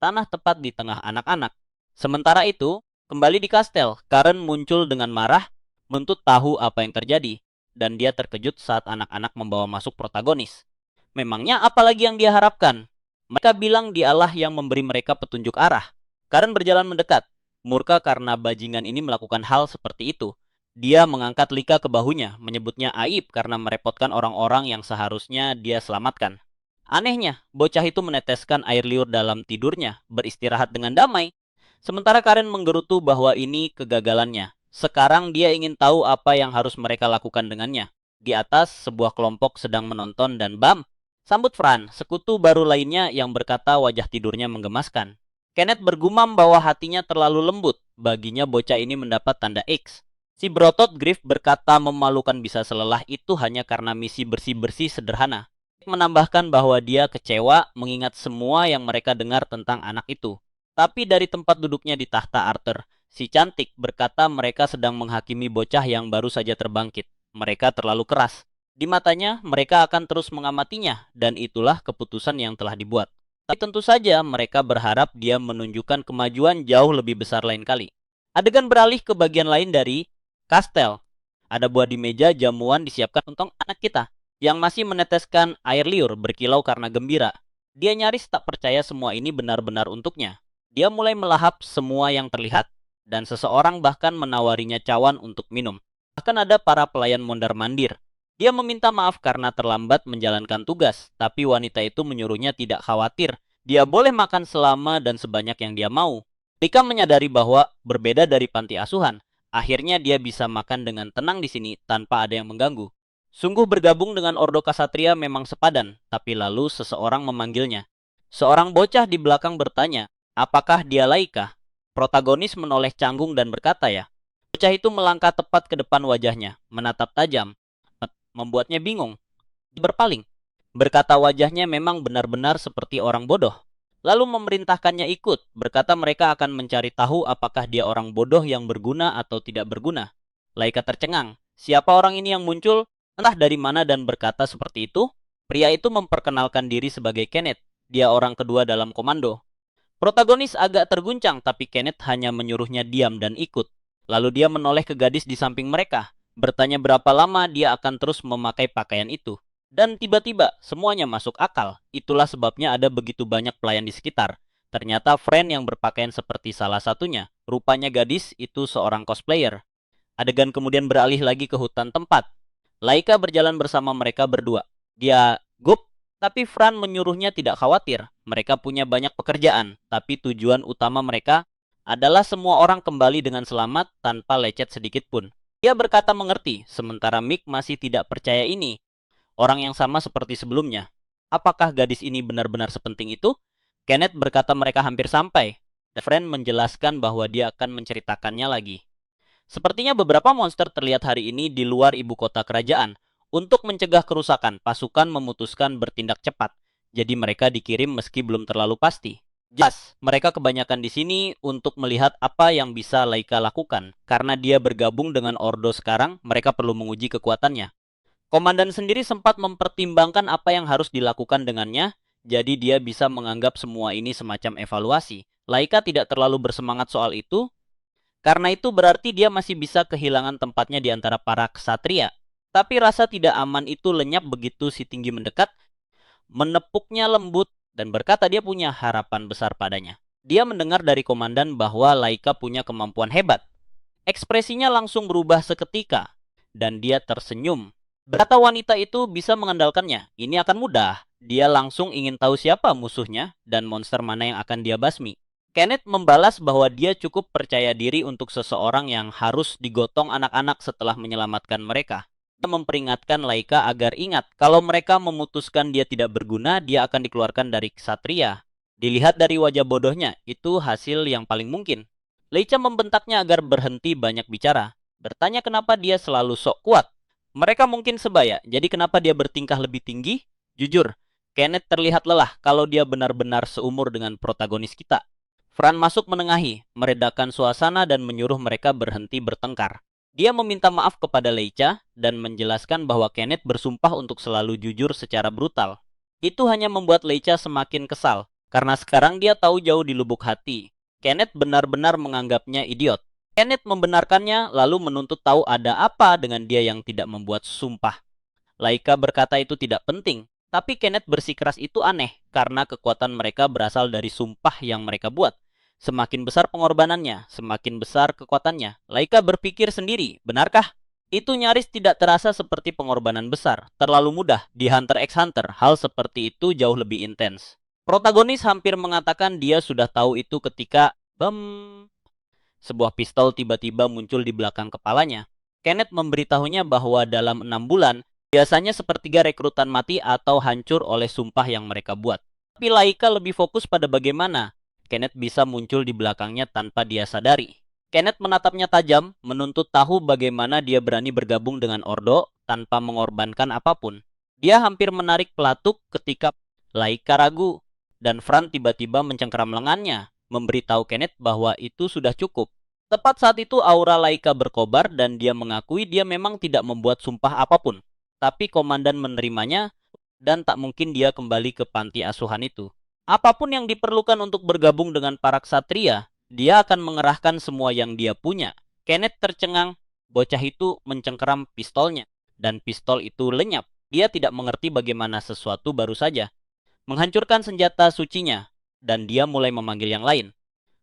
tanah tepat di tengah anak-anak. Sementara itu, kembali di kastel, Karen muncul dengan marah, menuntut tahu apa yang terjadi, dan dia terkejut saat anak-anak membawa masuk protagonis. Memangnya apa lagi yang dia harapkan? Mereka bilang dialah yang memberi mereka petunjuk arah. Karen berjalan mendekat, murka karena bajingan ini melakukan hal seperti itu. Dia mengangkat Lika ke bahunya, menyebutnya aib karena merepotkan orang-orang yang seharusnya dia selamatkan. Anehnya, bocah itu meneteskan air liur dalam tidurnya, beristirahat dengan damai. Sementara Karen menggerutu bahwa ini kegagalannya. Sekarang dia ingin tahu apa yang harus mereka lakukan dengannya. Di atas, sebuah kelompok sedang menonton dan bam! Sambut Fran, sekutu baru lainnya yang berkata wajah tidurnya menggemaskan. Kenneth bergumam bahwa hatinya terlalu lembut. Baginya bocah ini mendapat tanda X. Si Brotot Griff berkata memalukan bisa selelah itu hanya karena misi bersih-bersih sederhana. Menambahkan bahwa dia kecewa mengingat semua yang mereka dengar tentang anak itu. Tapi dari tempat duduknya di tahta Arthur, si cantik berkata mereka sedang menghakimi bocah yang baru saja terbangkit. Mereka terlalu keras. Di matanya, mereka akan terus mengamatinya, dan itulah keputusan yang telah dibuat. Tapi tentu saja mereka berharap dia menunjukkan kemajuan jauh lebih besar lain kali. Adegan beralih ke bagian lain dari kastel. Ada buah di meja, jamuan disiapkan untuk anak kita yang masih meneteskan air liur berkilau karena gembira. Dia nyaris tak percaya semua ini benar-benar untuknya. Dia mulai melahap semua yang terlihat, dan seseorang bahkan menawarinya cawan untuk minum. Bahkan ada para pelayan mondar-mandir. Dia meminta maaf karena terlambat menjalankan tugas, tapi wanita itu menyuruhnya tidak khawatir. Dia boleh makan selama dan sebanyak yang dia mau. Lika menyadari bahwa berbeda dari panti asuhan, akhirnya dia bisa makan dengan tenang di sini tanpa ada yang mengganggu. Sungguh bergabung dengan Ordo Kasatria memang sepadan, tapi lalu seseorang memanggilnya. Seorang bocah di belakang bertanya, apakah dia Laika? Protagonis menoleh canggung dan berkata ya. Bocah itu melangkah tepat ke depan wajahnya, menatap tajam, membuatnya bingung. Dia berpaling, berkata wajahnya memang benar-benar seperti orang bodoh. Lalu memerintahkannya ikut, berkata mereka akan mencari tahu apakah dia orang bodoh yang berguna atau tidak berguna. Laika tercengang. Siapa orang ini yang muncul? Entah dari mana dan berkata seperti itu. Pria itu memperkenalkan diri sebagai Kenneth. Dia orang kedua dalam komando. Protagonis agak terguncang, tapi Kenneth hanya menyuruhnya diam dan ikut. Lalu dia menoleh ke gadis di samping mereka, bertanya berapa lama dia akan terus memakai pakaian itu. Dan tiba-tiba semuanya masuk akal. Itulah sebabnya ada begitu banyak pelayan di sekitar. Ternyata friend yang berpakaian seperti salah satunya. Rupanya gadis itu seorang cosplayer. Adegan kemudian beralih lagi ke hutan tempat. Laika berjalan bersama mereka berdua. Dia gup, tapi Fran menyuruhnya tidak khawatir. Mereka punya banyak pekerjaan, tapi tujuan utama mereka adalah semua orang kembali dengan selamat tanpa lecet sedikit pun. Dia berkata mengerti, sementara Mick masih tidak percaya ini. Orang yang sama seperti sebelumnya. Apakah gadis ini benar-benar sepenting itu? Kenneth berkata mereka hampir sampai. Fran menjelaskan bahwa dia akan menceritakannya lagi. Sepertinya beberapa monster terlihat hari ini di luar ibu kota kerajaan. Untuk mencegah kerusakan, pasukan memutuskan bertindak cepat. Jadi mereka dikirim meski belum terlalu pasti. Jelas, mereka kebanyakan di sini untuk melihat apa yang bisa Laika lakukan. Karena dia bergabung dengan Ordo sekarang, mereka perlu menguji kekuatannya. Komandan sendiri sempat mempertimbangkan apa yang harus dilakukan dengannya, jadi dia bisa menganggap semua ini semacam evaluasi. Laika tidak terlalu bersemangat soal itu, karena itu berarti dia masih bisa kehilangan tempatnya di antara para ksatria. Tapi rasa tidak aman itu lenyap begitu si tinggi mendekat, menepuknya lembut, dan berkata dia punya harapan besar padanya. Dia mendengar dari komandan bahwa Laika punya kemampuan hebat. Ekspresinya langsung berubah seketika, dan dia tersenyum. Berkata wanita itu bisa mengandalkannya. Ini akan mudah. Dia langsung ingin tahu siapa musuhnya dan monster mana yang akan dia basmi. Kenneth membalas bahwa dia cukup percaya diri untuk seseorang yang harus digotong anak-anak setelah menyelamatkan mereka. Dia memperingatkan Laika agar ingat, kalau mereka memutuskan dia tidak berguna, dia akan dikeluarkan dari ksatria. Dilihat dari wajah bodohnya, itu hasil yang paling mungkin. Leica membentaknya agar berhenti banyak bicara. Bertanya kenapa dia selalu sok kuat. Mereka mungkin sebaya, jadi kenapa dia bertingkah lebih tinggi? Jujur, Kenneth terlihat lelah kalau dia benar-benar seumur dengan protagonis kita. Fran masuk menengahi, meredakan suasana dan menyuruh mereka berhenti bertengkar. Dia meminta maaf kepada Leica dan menjelaskan bahwa Kenneth bersumpah untuk selalu jujur secara brutal. Itu hanya membuat Leica semakin kesal, karena sekarang dia tahu jauh di lubuk hati Kenneth benar-benar menganggapnya idiot. Kenneth membenarkannya lalu menuntut tahu ada apa dengan dia yang tidak membuat sumpah. Laika berkata itu tidak penting, tapi Kenneth bersikeras itu aneh karena kekuatan mereka berasal dari sumpah yang mereka buat. Semakin besar pengorbanannya, semakin besar kekuatannya. Laika berpikir sendiri, benarkah? Itu nyaris tidak terasa seperti pengorbanan besar. Terlalu mudah. Di Hunter x Hunter, hal seperti itu jauh lebih intens. Protagonis hampir mengatakan dia sudah tahu itu ketika sebuah pistol tiba-tiba muncul di belakang kepalanya. Kenneth memberitahunya bahwa dalam 6 bulan, biasanya sepertiga rekrutan mati atau hancur oleh sumpah yang mereka buat. Tapi Laika lebih fokus pada bagaimana Kenneth bisa muncul di belakangnya tanpa dia sadari. Kenneth menatapnya tajam, menuntut tahu bagaimana dia berani bergabung dengan Ordo tanpa mengorbankan apapun. Dia hampir menarik pelatuk ketika Laika ragu, dan Fran tiba-tiba mencengkeram lengannya, memberitahu Kenneth bahwa itu sudah cukup. Tepat saat itu aura Laika berkobar dan dia mengakui dia memang tidak membuat sumpah apapun. Tapi komandan menerimanya dan tak mungkin dia kembali ke panti asuhan itu. Apapun yang diperlukan untuk bergabung dengan para ksatria, dia akan mengerahkan semua yang dia punya. Kenneth tercengang, bocah itu mencengkeram pistolnya, dan pistol itu lenyap. Dia tidak mengerti bagaimana sesuatu baru saja menghancurkan senjata sucinya, dan dia mulai memanggil yang lain.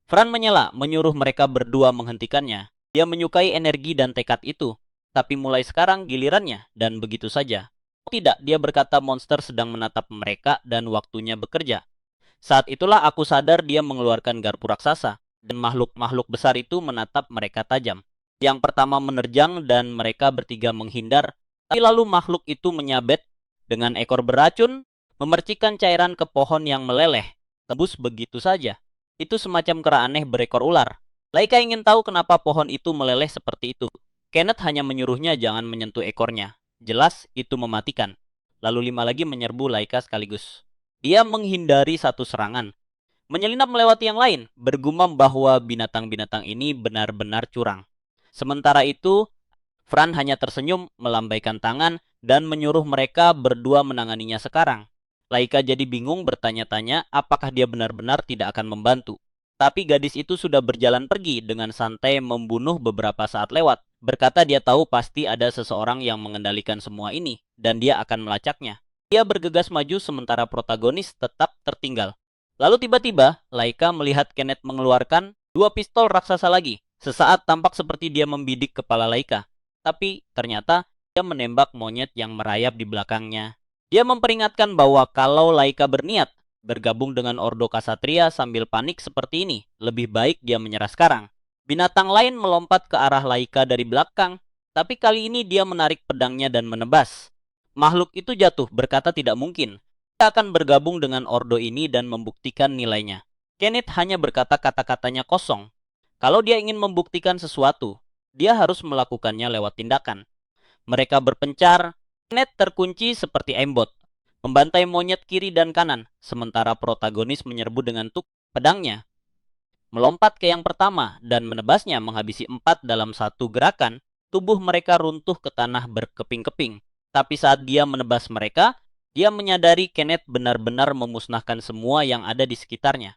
Fran menyela, menyuruh mereka berdua menghentikannya. Dia menyukai energi dan tekad itu, tapi mulai sekarang gilirannya, dan begitu saja. Tidak, dia berkata monster sedang menatap mereka dan waktunya bekerja. Saat itulah aku sadar dia mengeluarkan garpu raksasa, dan makhluk-makhluk besar itu menatap mereka tajam. Yang pertama menerjang dan mereka bertiga menghindar, tapi lalu makhluk itu menyabet dengan ekor beracun, memercikan cairan ke pohon yang meleleh, tembus begitu saja. Itu semacam kera aneh berekor ular. Laika ingin tahu kenapa pohon itu meleleh seperti itu. Kenneth hanya menyuruhnya jangan menyentuh ekornya. Jelas itu mematikan. Lalu 5 lagi menyerbu Laika sekaligus. Dia menghindari satu serangan, menyelinap melewati yang lain, bergumam bahwa binatang-binatang ini benar-benar curang. Sementara itu, Fran hanya tersenyum, melambaikan tangan, dan menyuruh mereka berdua menanganinya sekarang. Laika jadi bingung bertanya-tanya apakah dia benar-benar tidak akan membantu. Tapi gadis itu sudah berjalan pergi dengan santai membunuh beberapa saat lewat. Berkata dia tahu pasti ada seseorang yang mengendalikan semua ini, dan dia akan melacaknya. Dia bergegas maju sementara protagonis tetap tertinggal. Lalu tiba-tiba, Laika melihat Kenneth mengeluarkan 2 pistol raksasa lagi. Sesaat tampak seperti dia membidik kepala Laika. Tapi ternyata dia menembak monyet yang merayap di belakangnya. Dia memperingatkan bahwa kalau Laika berniat bergabung dengan Ordo Ksatria sambil panik seperti ini, lebih baik dia menyerah sekarang. Binatang lain melompat ke arah Laika dari belakang, tapi kali ini dia menarik pedangnya dan menebas. Makhluk itu jatuh, berkata tidak mungkin. Dia akan bergabung dengan Ordo ini dan membuktikan nilainya. Kenneth hanya berkata kata-katanya kosong. Kalau dia ingin membuktikan sesuatu, dia harus melakukannya lewat tindakan. Mereka berpencar. Kenneth terkunci seperti aimbot, membantai monyet kiri dan kanan, sementara protagonis menyerbu dengan pedangnya. Melompat ke yang pertama dan menebasnya menghabisi 4 dalam satu gerakan, tubuh mereka runtuh ke tanah berkeping-keping. Tapi saat dia menebas mereka, dia menyadari Kenneth benar-benar memusnahkan semua yang ada di sekitarnya.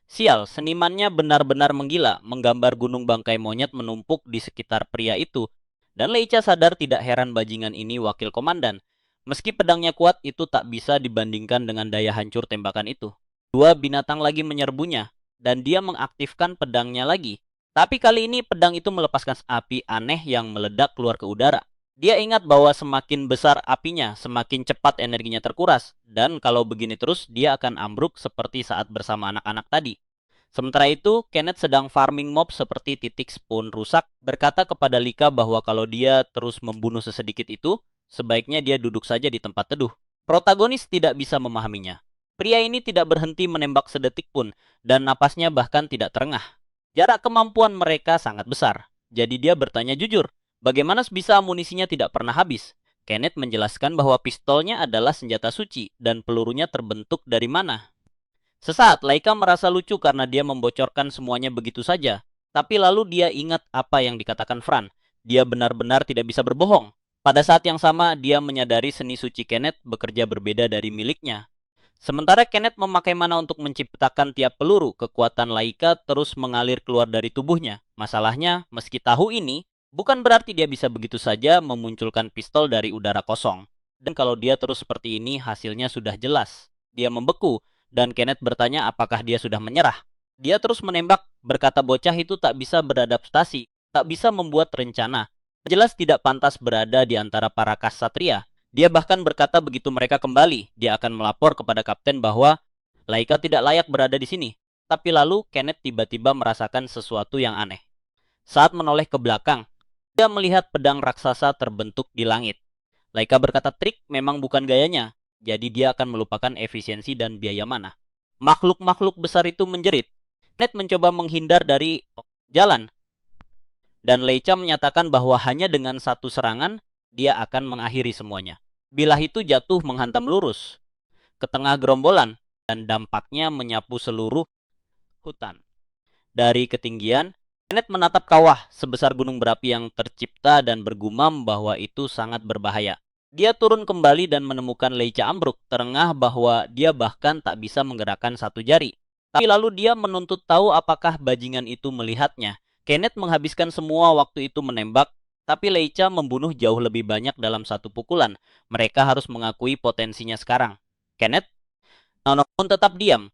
Sial, senimannya benar-benar menggila, menggambar gunung bangkai monyet menumpuk di sekitar pria itu. Dan Leica sadar tidak heran bajingan ini wakil komandan. Meski pedangnya kuat, itu tak bisa dibandingkan dengan daya hancur tembakan itu. Dua binatang lagi menyerbunya, dan dia mengaktifkan pedangnya lagi. Tapi kali ini pedang itu melepaskan api aneh yang meledak keluar ke udara. Dia ingat bahwa semakin besar apinya, semakin cepat energinya terkuras. Dan kalau begini terus, dia akan ambruk seperti saat bersama anak-anak tadi. Sementara itu, Kenneth sedang farming mob seperti titik spoon rusak, berkata kepada Lika bahwa kalau dia terus membunuh sesedikit itu, sebaiknya dia duduk saja di tempat teduh. Protagonis tidak bisa memahaminya. Pria ini tidak berhenti menembak sedetik pun, dan napasnya bahkan tidak terengah. Jarak kemampuan mereka sangat besar. Jadi dia bertanya jujur, bagaimana bisa amunisinya tidak pernah habis? Kenneth menjelaskan bahwa pistolnya adalah senjata suci dan pelurunya terbentuk dari mana. Sesaat Laika merasa lucu karena dia membocorkan semuanya begitu saja. Tapi lalu dia ingat apa yang dikatakan Fran. Dia benar-benar tidak bisa berbohong. Pada saat yang sama, dia menyadari seni suci Kenneth bekerja berbeda dari miliknya. Sementara Kenneth memakai mana untuk menciptakan tiap peluru, kekuatan Laika terus mengalir keluar dari tubuhnya. Masalahnya, meski tahu ini, bukan berarti dia bisa begitu saja memunculkan pistol dari udara kosong. Dan kalau dia terus seperti ini, hasilnya sudah jelas. Dia membeku, dan Kenneth bertanya apakah dia sudah menyerah. Dia terus menembak, berkata bocah itu tak bisa beradaptasi, tak bisa membuat rencana. Jelas tidak pantas berada di antara para ksatria. Dia bahkan berkata begitu mereka kembali, dia akan melapor kepada kapten bahwa Laika tidak layak berada di sini. Tapi lalu Kenneth tiba-tiba merasakan sesuatu yang aneh. Saat menoleh ke belakang, dia melihat pedang raksasa terbentuk di langit. Laika berkata trik memang bukan gayanya, jadi dia akan melupakan efisiensi dan biaya mana. Makhluk-makhluk besar itu menjerit. Kenneth mencoba menghindar dari jalan. Dan Leica menyatakan bahwa hanya dengan satu serangan, dia akan mengakhiri semuanya. Bilah itu jatuh menghantam lurus ke tengah gerombolan dan dampaknya menyapu seluruh hutan. Dari ketinggian, Kenneth menatap kawah sebesar gunung berapi yang tercipta dan bergumam bahwa itu sangat berbahaya. Dia turun kembali dan menemukan Leica ambruk, terengah bahwa dia bahkan tak bisa menggerakkan satu jari. Tapi lalu dia menuntut tahu apakah bajingan itu melihatnya. Kenneth menghabiskan semua waktu itu menembak, tapi Leica membunuh jauh lebih banyak dalam satu pukulan. Mereka harus mengakui potensinya sekarang. Kenneth pun tetap diam,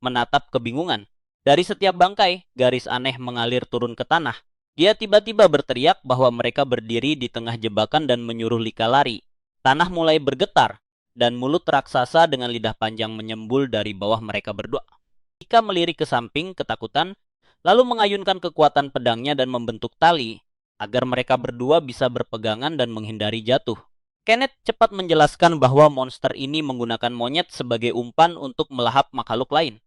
menatap kebingungan. Dari setiap bangkai, garis aneh mengalir turun ke tanah. Dia tiba-tiba berteriak bahwa mereka berdiri di tengah jebakan dan menyuruh Lika lari. Tanah mulai bergetar, dan mulut raksasa dengan lidah panjang menyembul dari bawah mereka berdua. Lika melirik ke samping ketakutan, lalu mengayunkan kekuatan pedangnya dan membentuk tali, agar mereka berdua bisa berpegangan dan menghindari jatuh. Kenneth cepat menjelaskan bahwa monster ini menggunakan monyet sebagai umpan untuk melahap makhluk lain.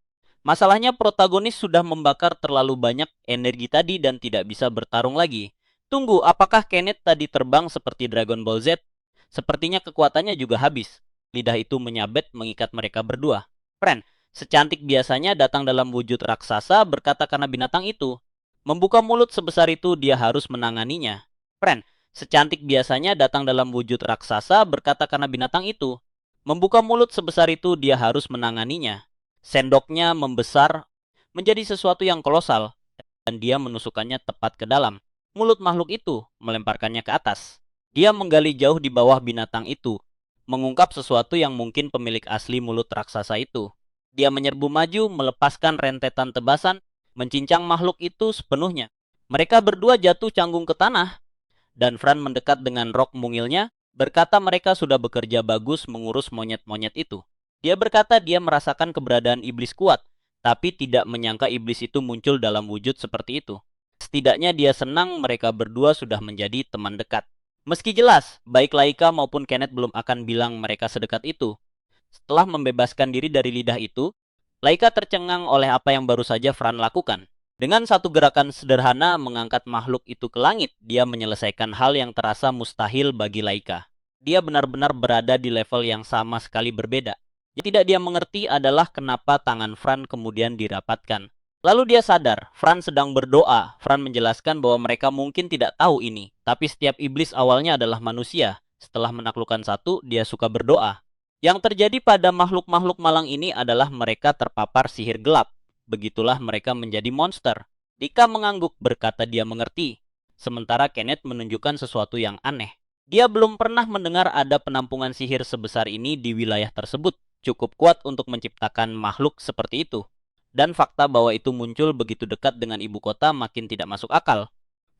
Masalahnya protagonis sudah membakar terlalu banyak energi tadi dan tidak bisa bertarung lagi. Tunggu, apakah Kenneth tadi terbang seperti Dragon Ball Z? Sepertinya kekuatannya juga habis. Lidah itu menyabet mengikat mereka berdua. Friend, secantik biasanya datang dalam wujud raksasa berkata karena binatang itu. Membuka mulut sebesar itu dia harus menanganinya. Friend, secantik biasanya datang dalam wujud raksasa berkata karena binatang itu. Membuka mulut sebesar itu dia harus menanganinya. Sendoknya membesar menjadi sesuatu yang kolosal dan dia menusukkannya tepat ke dalam. Mulut makhluk itu melemparkannya ke atas. Dia menggali jauh di bawah binatang itu, mengungkap sesuatu yang mungkin pemilik asli mulut raksasa itu. Dia menyerbu maju, melepaskan rentetan tebasan, mencincang makhluk itu sepenuhnya. Mereka berdua jatuh canggung ke tanah, dan Fran mendekat dengan rok mungilnya, berkata mereka sudah bekerja bagus mengurus monyet-monyet itu. Dia berkata dia merasakan keberadaan iblis kuat, tapi tidak menyangka iblis itu muncul dalam wujud seperti itu. Setidaknya dia senang mereka berdua sudah menjadi teman dekat. Meski jelas, baik Laika maupun Kenneth belum akan bilang mereka sedekat itu. Setelah membebaskan diri dari lidah itu, Laika tercengang oleh apa yang baru saja Fran lakukan. Dengan satu gerakan sederhana mengangkat makhluk itu ke langit, dia menyelesaikan hal yang terasa mustahil bagi Laika. Dia benar-benar berada di level yang sama sekali berbeda. Yang tidak dia mengerti adalah kenapa tangan Fran kemudian dirapatkan. Lalu dia sadar, Fran sedang berdoa. Fran menjelaskan bahwa mereka mungkin tidak tahu ini, tapi setiap iblis awalnya adalah manusia. Setelah menaklukkan satu, dia suka berdoa. Yang terjadi pada makhluk-makhluk malang ini adalah mereka terpapar sihir gelap. Begitulah mereka menjadi monster. Dika mengangguk, berkata dia mengerti. Sementara Kenneth menunjukkan sesuatu yang aneh. Dia belum pernah mendengar ada penampungan sihir sebesar ini di wilayah tersebut. Cukup kuat untuk menciptakan makhluk seperti itu. Dan fakta bahwa itu muncul begitu dekat dengan ibu kota makin tidak masuk akal.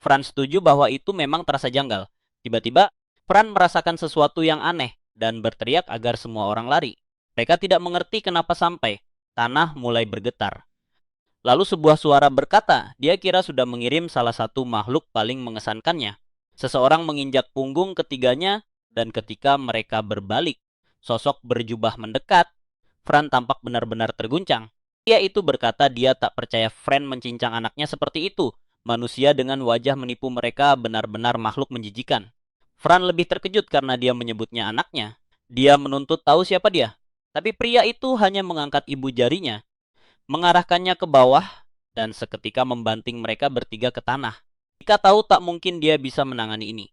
Fran setuju bahwa itu memang terasa janggal. Tiba-tiba, Fran merasakan sesuatu yang aneh dan berteriak agar semua orang lari. Mereka tidak mengerti kenapa sampai tanah mulai bergetar. Lalu sebuah suara berkata, dia kira sudah mengirim salah satu makhluk paling mengesankannya. Seseorang menginjak punggung ketiganya dan ketika mereka berbalik, sosok berjubah mendekat. Fran tampak benar-benar terguncang. Dia itu berkata dia tak percaya Fran mencincang anaknya seperti itu. Manusia dengan wajah menipu mereka benar-benar makhluk menjijikan. Fran lebih terkejut karena dia menyebutnya anaknya. Dia menuntut tahu siapa dia. Tapi pria itu hanya mengangkat ibu jarinya, mengarahkannya ke bawah, dan seketika membanting mereka bertiga ke tanah. Dika tahu tak mungkin dia bisa menangani ini.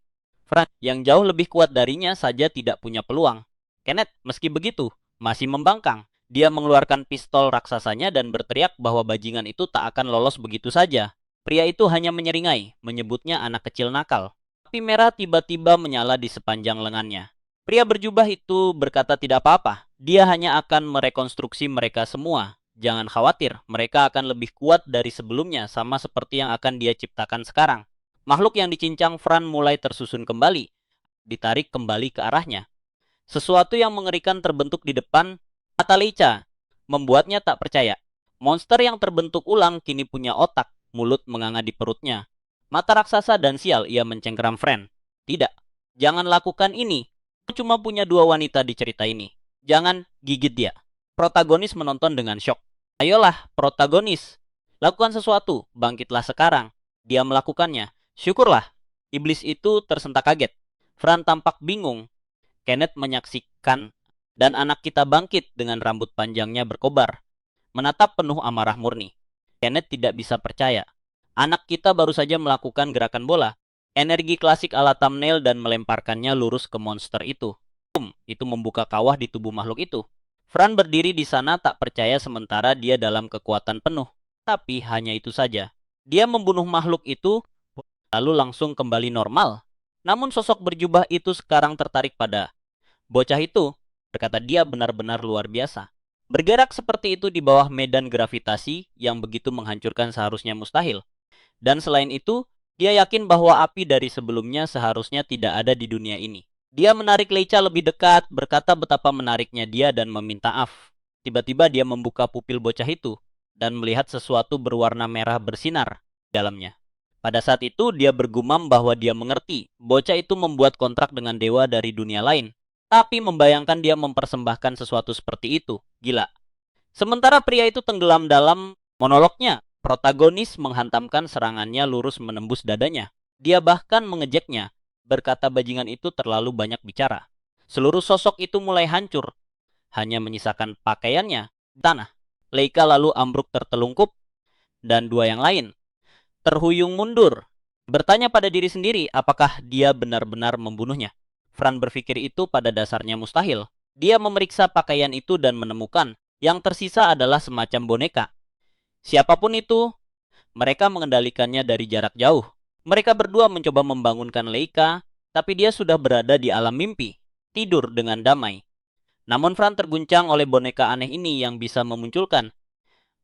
Fran, yang jauh lebih kuat darinya saja tidak punya peluang. Kenneth, meski begitu, masih membangkang. Dia mengeluarkan pistol raksasanya dan berteriak bahwa bajingan itu tak akan lolos begitu saja. Pria itu hanya menyeringai, menyebutnya anak kecil nakal. Api merah tiba-tiba menyala di sepanjang lengannya. Pria berjubah itu berkata tidak apa-apa. Dia hanya akan merekonstruksi mereka semua. Jangan khawatir, mereka akan lebih kuat dari sebelumnya, sama seperti yang akan dia ciptakan sekarang. Makhluk yang dicincang Fran mulai tersusun kembali, ditarik kembali ke arahnya. Sesuatu yang mengerikan terbentuk di depan mata Leica, membuatnya tak percaya. Monster yang terbentuk ulang kini punya otak, mulut menganga di perutnya. Mata raksasa dan sial, ia mencengkeram Fran. Tidak, jangan lakukan ini. Aku cuma punya dua wanita di cerita ini. Jangan gigit dia. Protagonis menonton dengan syok. Ayolah, protagonis. Lakukan sesuatu, bangkitlah sekarang. Dia melakukannya. Syukurlah. Iblis itu tersentak kaget. Fran tampak bingung. Kenneth menyaksikan dan anak kita bangkit dengan rambut panjangnya berkobar. Menatap penuh amarah murni. Kenneth tidak bisa percaya. Anak kita baru saja melakukan gerakan bola. Energi klasik ala thumbnail dan melemparkannya lurus ke monster itu. Itu membuka kawah di tubuh makhluk itu. Fran berdiri di sana tak percaya sementara dia dalam kekuatan penuh. Tapi hanya itu saja. Dia membunuh makhluk itu, lalu langsung kembali normal. Namun sosok berjubah itu sekarang tertarik pada bocah itu. Berkata dia benar-benar luar biasa. Bergerak seperti itu di bawah medan gravitasi yang begitu menghancurkan seharusnya mustahil. Dan selain itu, dia yakin bahwa api dari sebelumnya seharusnya tidak ada di dunia ini. Dia menarik Leica lebih dekat, berkata betapa menariknya dia dan meminta maaf. Tiba-tiba dia membuka pupil bocah itu dan melihat sesuatu berwarna merah bersinar di dalamnya. Pada saat itu dia bergumam bahwa dia mengerti. Bocah itu membuat kontrak dengan dewa dari dunia lain. Tapi membayangkan dia mempersembahkan sesuatu seperti itu. Gila. Sementara pria itu tenggelam dalam monolognya. Protagonis menghantamkan serangannya lurus menembus dadanya. Dia bahkan mengejeknya. Berkata bajingan itu terlalu banyak bicara. Seluruh sosok itu mulai hancur. Hanya menyisakan pakaiannya di tanah. Leica lalu ambruk tertelungkup. Dan dua yang lain terhuyung mundur. Bertanya pada diri sendiri apakah dia benar-benar membunuhnya. Fran berpikir itu pada dasarnya mustahil. Dia memeriksa pakaian itu dan menemukan yang tersisa adalah semacam boneka. Siapapun itu, mereka mengendalikannya dari jarak jauh. Mereka berdua mencoba membangunkan Leica, tapi dia sudah berada di alam mimpi, tidur dengan damai. Namun Fran terguncang oleh boneka aneh ini yang bisa memunculkan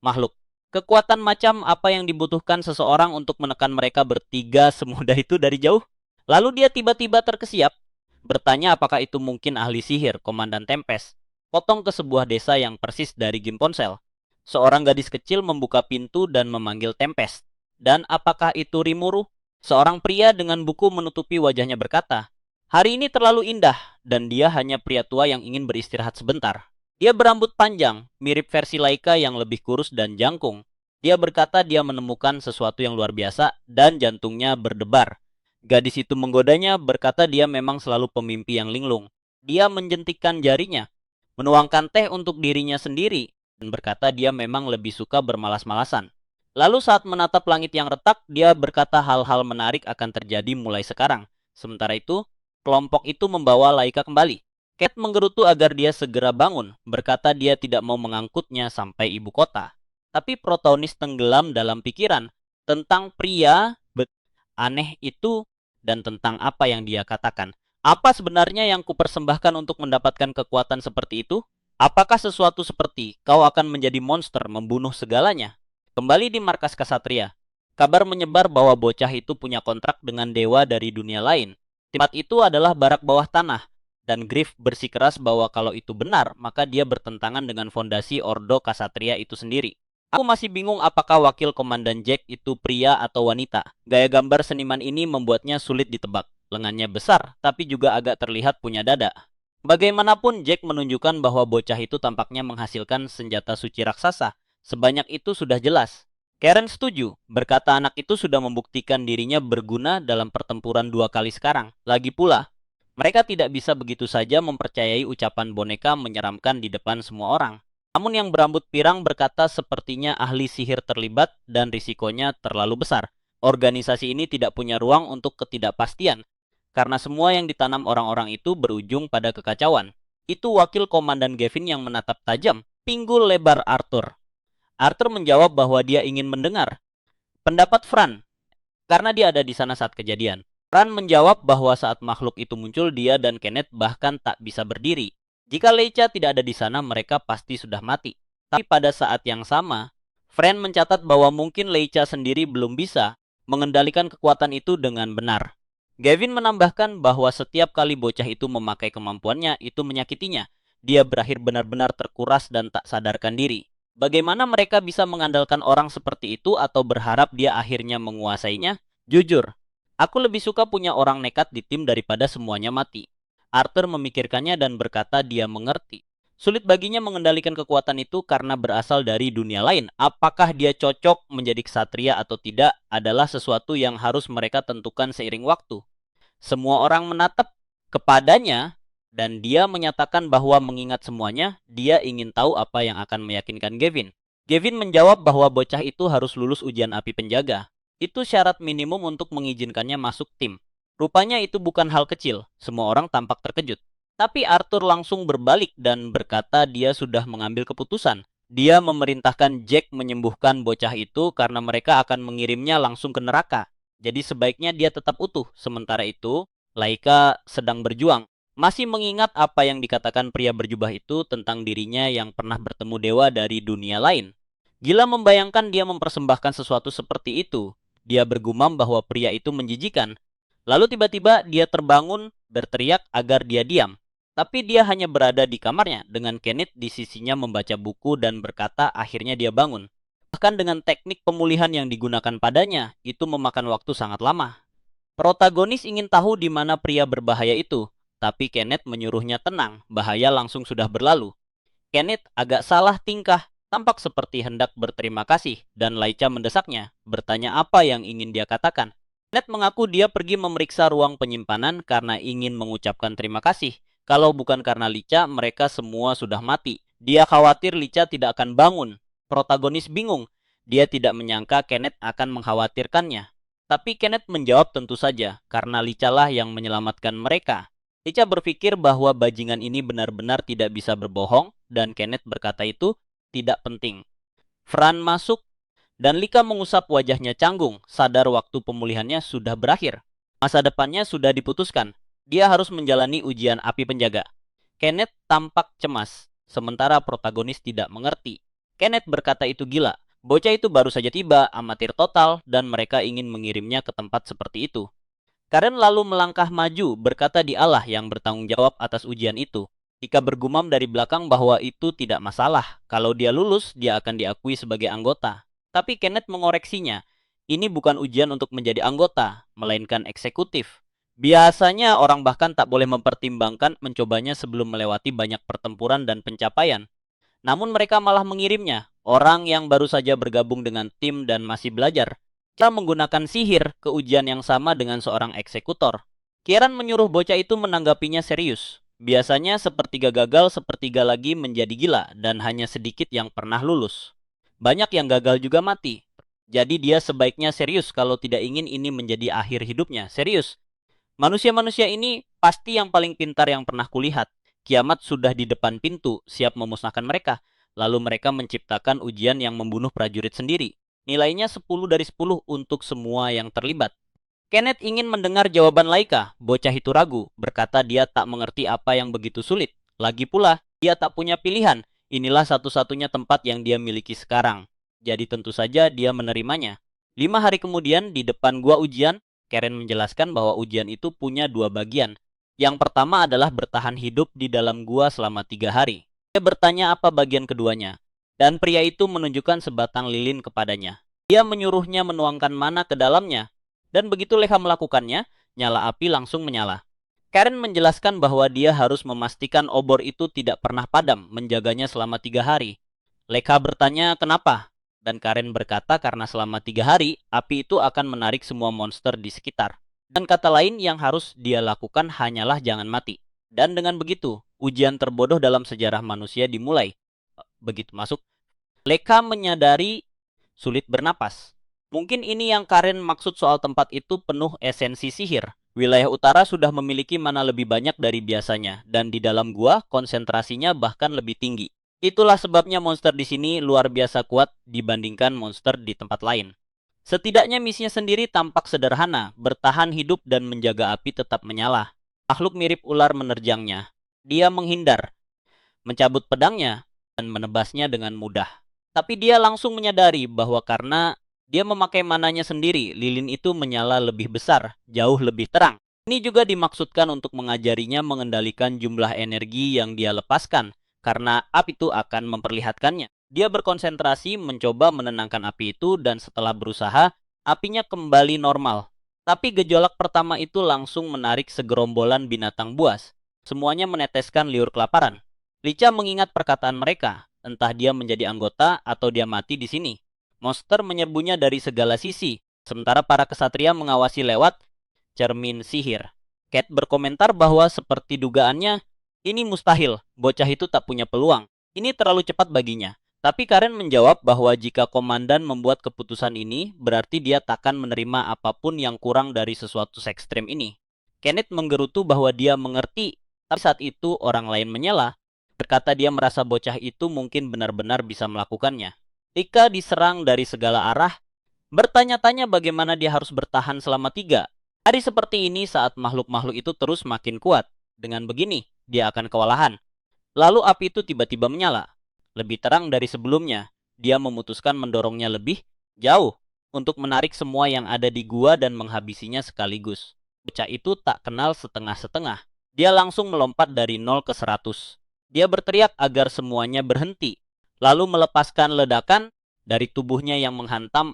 makhluk. Kekuatan macam apa yang dibutuhkan seseorang untuk menekan mereka bertiga semudah itu dari jauh? Lalu dia tiba-tiba terkesiap, bertanya apakah itu mungkin ahli sihir, Komandan Tempest. Potong ke sebuah desa yang persis dari game ponsel. Seorang gadis kecil membuka pintu dan memanggil Tempest. Dan apakah itu Rimuru? Seorang pria dengan buku menutupi wajahnya berkata, hari ini terlalu indah dan dia hanya pria tua yang ingin beristirahat sebentar. Dia berambut panjang, mirip versi Laika yang lebih kurus dan jangkung. Dia berkata dia menemukan sesuatu yang luar biasa dan jantungnya berdebar. Gadis itu menggodanya, berkata dia memang selalu pemimpi yang linglung. Dia menjentikkan jarinya, menuangkan teh untuk dirinya sendiri, dan berkata dia memang lebih suka bermalas-malasan. Lalu saat menatap langit yang retak, dia berkata hal-hal menarik akan terjadi mulai sekarang. Sementara itu, kelompok itu membawa Laika kembali. Kate menggerutu agar dia segera bangun, berkata dia tidak mau mengangkutnya sampai ibu kota. Tapi protagonis tenggelam dalam pikiran tentang pria aneh itu dan tentang apa yang dia katakan. Apa sebenarnya yang kupersembahkan untuk mendapatkan kekuatan seperti itu? Apakah sesuatu seperti kau akan menjadi monster membunuh segalanya? Kembali di markas Ksatria, kabar menyebar bahwa bocah itu punya kontrak dengan dewa dari dunia lain. Tempat itu adalah barak bawah tanah, dan Griff bersikeras bahwa kalau itu benar, maka dia bertentangan dengan fondasi Ordo Ksatria itu sendiri. Aku masih bingung apakah wakil Komandan Jack itu pria atau wanita. Gaya gambar seniman ini membuatnya sulit ditebak. Lengannya besar, tapi juga agak terlihat punya dada. Bagaimanapun, Jack menunjukkan bahwa bocah itu tampaknya menghasilkan senjata suci raksasa. Sebanyak itu sudah jelas. Karen setuju, berkata anak itu sudah membuktikan dirinya berguna dalam pertempuran 2 kali sekarang. Lagi pula, mereka tidak bisa begitu saja mempercayai ucapan boneka menyeramkan di depan semua orang. Namun yang berambut pirang berkata sepertinya ahli sihir terlibat dan risikonya terlalu besar. Organisasi ini tidak punya ruang untuk ketidakpastian, karena semua yang ditanam orang-orang itu berujung pada kekacauan. Itu wakil Komandan Gavin yang menatap tajam pinggul lebar Arthur. Arthur menjawab bahwa dia ingin mendengar pendapat Fran, karena dia ada di sana saat kejadian. Fran menjawab bahwa saat makhluk itu muncul, dia dan Kenneth bahkan tak bisa berdiri. Jika Leica tidak ada di sana, mereka pasti sudah mati. Tapi pada saat yang sama, Fran mencatat bahwa mungkin Leica sendiri belum bisa mengendalikan kekuatan itu dengan benar. Gavin menambahkan bahwa setiap kali bocah itu memakai kemampuannya, itu menyakitinya. Dia berakhir benar-benar terkuras dan tak sadarkan diri. Bagaimana mereka bisa mengandalkan orang seperti itu atau berharap dia akhirnya menguasainya? Jujur, aku lebih suka punya orang nekat di tim daripada semuanya mati. Arthur memikirkannya dan berkata dia mengerti. Sulit baginya mengendalikan kekuatan itu karena berasal dari dunia lain. Apakah dia cocok menjadi ksatria atau tidak adalah sesuatu yang harus mereka tentukan seiring waktu. Semua orang menatap kepadanya dan dia menyatakan bahwa mengingat semuanya, dia ingin tahu apa yang akan meyakinkan Gavin. Gavin menjawab bahwa bocah itu harus lulus ujian api penjaga. Itu syarat minimum untuk mengizinkannya masuk tim. Rupanya itu bukan hal kecil, semua orang tampak terkejut. Tapi Arthur langsung berbalik dan berkata dia sudah mengambil keputusan. Dia memerintahkan Jack menyembuhkan bocah itu karena mereka akan mengirimnya langsung ke neraka. Jadi sebaiknya dia tetap utuh. Sementara itu, Laika sedang berjuang. Masih mengingat apa yang dikatakan pria berjubah itu tentang dirinya yang pernah bertemu dewa dari dunia lain. Gila membayangkan dia mempersembahkan sesuatu seperti itu. Dia bergumam bahwa pria itu menjijikan. Lalu tiba-tiba dia terbangun, berteriak agar dia diam. Tapi dia hanya berada di kamarnya dengan Kenneth di sisinya membaca buku dan berkata akhirnya dia bangun. Bahkan dengan teknik pemulihan yang digunakan padanya, itu memakan waktu sangat lama. Protagonis ingin tahu di mana pria berbahaya itu. Tapi Kenneth menyuruhnya tenang, bahaya langsung sudah berlalu. Kenneth agak salah tingkah, tampak seperti hendak berterima kasih, dan Laica mendesaknya, bertanya apa yang ingin dia katakan. Kenneth mengaku dia pergi memeriksa ruang penyimpanan karena ingin mengucapkan terima kasih. Kalau bukan karena Lica, mereka semua sudah mati. Dia khawatir Lica tidak akan bangun. Protagonis bingung, dia tidak menyangka Kenneth akan mengkhawatirkannya. Tapi Kenneth menjawab tentu saja, karena Lica lah yang menyelamatkan mereka. Lica berpikir bahwa bajingan ini benar-benar tidak bisa berbohong dan Kenneth berkata itu tidak penting. Fran masuk dan Lika mengusap wajahnya canggung, sadar waktu pemulihannya sudah berakhir. Masa depannya sudah diputuskan. Dia harus menjalani ujian api penjaga. Kenneth tampak cemas, sementara protagonis tidak mengerti. Kenneth berkata itu gila. Bocah itu baru saja tiba, amatir total, dan mereka ingin mengirimnya ke tempat seperti itu. Karen lalu melangkah maju, berkata di Allah yang bertanggung jawab atas ujian itu. Ika bergumam dari belakang bahwa itu tidak masalah. Kalau dia lulus, dia akan diakui sebagai anggota. Tapi Kenneth mengoreksinya. Ini bukan ujian untuk menjadi anggota, melainkan eksekutif. Biasanya orang bahkan tak boleh mempertimbangkan mencobanya sebelum melewati banyak pertempuran dan pencapaian. Namun mereka malah mengirimnya, orang yang baru saja bergabung dengan tim dan masih belajar. Cara menggunakan sihir ke ujian yang sama dengan seorang eksekutor. Kieran menyuruh bocah itu menanggapinya serius. Biasanya sepertiga gagal, sepertiga lagi menjadi gila, dan hanya sedikit yang pernah lulus. Banyak yang gagal juga mati. Jadi dia sebaiknya serius kalau tidak ingin ini menjadi akhir hidupnya. Serius. Manusia-manusia ini Pasti yang paling pintar yang pernah kulihat. Kiamat sudah di depan pintu, siap memusnahkan mereka. Lalu mereka menciptakan ujian yang membunuh prajurit sendiri. Nilainya 10 dari 10 untuk semua yang terlibat. Kenneth ingin mendengar jawaban Laika. Bocah itu ragu, berkata dia tak mengerti apa yang begitu sulit. Lagi pula, dia tak punya pilihan. Inilah satu-satunya tempat yang dia miliki sekarang. Jadi tentu saja dia menerimanya. 5 hari kemudian, di depan gua ujian, Karen menjelaskan bahwa ujian itu punya 2 bagian. Yang pertama adalah bertahan hidup di dalam gua selama 3 hari. Dia bertanya apa bagian keduanya. Dan pria itu menunjukkan sebatang lilin kepadanya. Dia menyuruhnya menuangkan mana ke dalamnya. Dan begitu Leha melakukannya, nyala api langsung menyala. Karen menjelaskan bahwa dia harus memastikan obor itu tidak pernah padam, menjaganya selama 3 hari. Leha bertanya kenapa? Dan Karen berkata karena selama 3 hari, api itu akan menarik semua monster di sekitar. Dan kata lain yang harus dia lakukan hanyalah jangan mati. Dan dengan begitu, ujian terbodoh dalam sejarah manusia dimulai. Begitu masuk, Leha menyadari sulit bernapas. Mungkin ini yang Karen maksud soal tempat itu penuh esensi sihir. Wilayah utara sudah memiliki mana lebih banyak dari biasanya, dan di dalam gua konsentrasinya bahkan lebih tinggi. Itulah sebabnya monster di sini luar biasa kuat dibandingkan monster di tempat lain. Setidaknya misinya sendiri tampak sederhana, bertahan hidup dan menjaga api tetap menyala. Makhluk mirip ular menerjangnya. Dia menghindar, mencabut pedangnya, dan menebasnya dengan mudah. Tapi dia langsung menyadari bahwa karena dia memakai mananya sendiri, lilin itu menyala lebih besar, jauh lebih terang. Ini juga dimaksudkan untuk mengajarinya mengendalikan jumlah energi yang dia lepaskan, karena api itu akan memperlihatkannya. Dia berkonsentrasi mencoba menenangkan api itu dan setelah berusaha, apinya kembali normal. Tapi gejolak pertama itu langsung menarik segerombolan binatang buas. Semuanya meneteskan liur kelaparan. Licha mengingat perkataan mereka, entah dia menjadi anggota atau dia mati di sini. Monster menyerbunya dari segala sisi, sementara para kesatria mengawasi lewat cermin sihir. Cat berkomentar bahwa seperti dugaannya, ini mustahil, bocah itu tak punya peluang. Ini terlalu cepat baginya. Tapi Karen menjawab bahwa jika komandan membuat keputusan ini, berarti dia takkan menerima apapun yang kurang dari sesuatu ekstrim ini. Kenneth menggerutu bahwa dia mengerti, tapi saat itu orang lain menyela. Berkata dia merasa bocah itu mungkin benar-benar bisa melakukannya. Rika diserang dari segala arah, bertanya-tanya bagaimana dia harus bertahan selama 3 hari seperti ini saat makhluk-makhluk itu terus makin kuat. Dengan begini, dia akan kewalahan. Lalu api itu tiba-tiba menyala. Lebih terang dari sebelumnya. Dia memutuskan mendorongnya lebih jauh untuk menarik semua yang ada di gua dan menghabisinya sekaligus. Bocah itu tak kenal setengah-setengah. Dia langsung melompat dari 0 ke 100. Dia berteriak agar semuanya berhenti, lalu melepaskan ledakan dari tubuhnya yang menghantam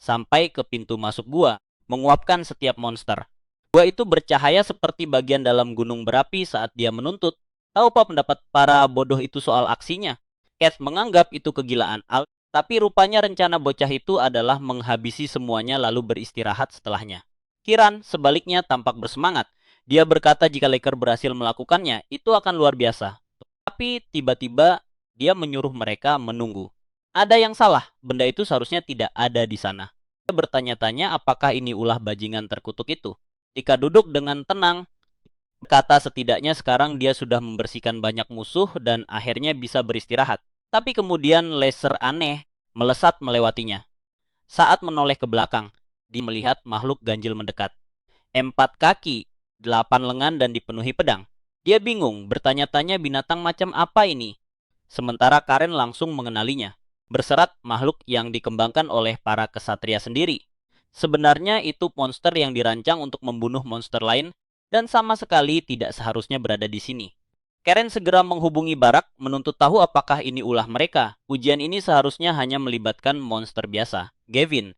sampai ke pintu masuk gua, menguapkan setiap monster. Gua itu bercahaya seperti bagian dalam gunung berapi saat dia menuntut. Tahu apa pendapat para bodoh itu soal aksinya? Cat menganggap itu kegilaan, tapi rupanya rencana bocah itu adalah menghabisi semuanya lalu beristirahat setelahnya. Kiran sebaliknya tampak bersemangat. Dia berkata jika Laker berhasil melakukannya, itu akan luar biasa. Tapi tiba-tiba dia menyuruh mereka menunggu. Ada yang salah, benda itu seharusnya tidak ada di sana. Dia bertanya-tanya apakah ini ulah bajingan terkutuk itu. Jika duduk dengan tenang, berkata setidaknya sekarang dia sudah membersihkan banyak musuh dan akhirnya bisa beristirahat. Tapi kemudian laser aneh melesat melewatinya. Saat menoleh ke belakang, dia melihat makhluk ganjil mendekat. 4 kaki, 8 lengan dan dipenuhi pedang. Dia bingung, bertanya-tanya binatang macam apa ini. Sementara Karen langsung mengenalinya. Berserat makhluk yang dikembangkan oleh para kesatria sendiri. Sebenarnya itu monster yang dirancang untuk membunuh monster lain dan sama sekali tidak seharusnya berada di sini. Karen segera menghubungi Barak menuntut tahu apakah ini ulah mereka. Ujian ini seharusnya hanya melibatkan monster biasa. Gavin,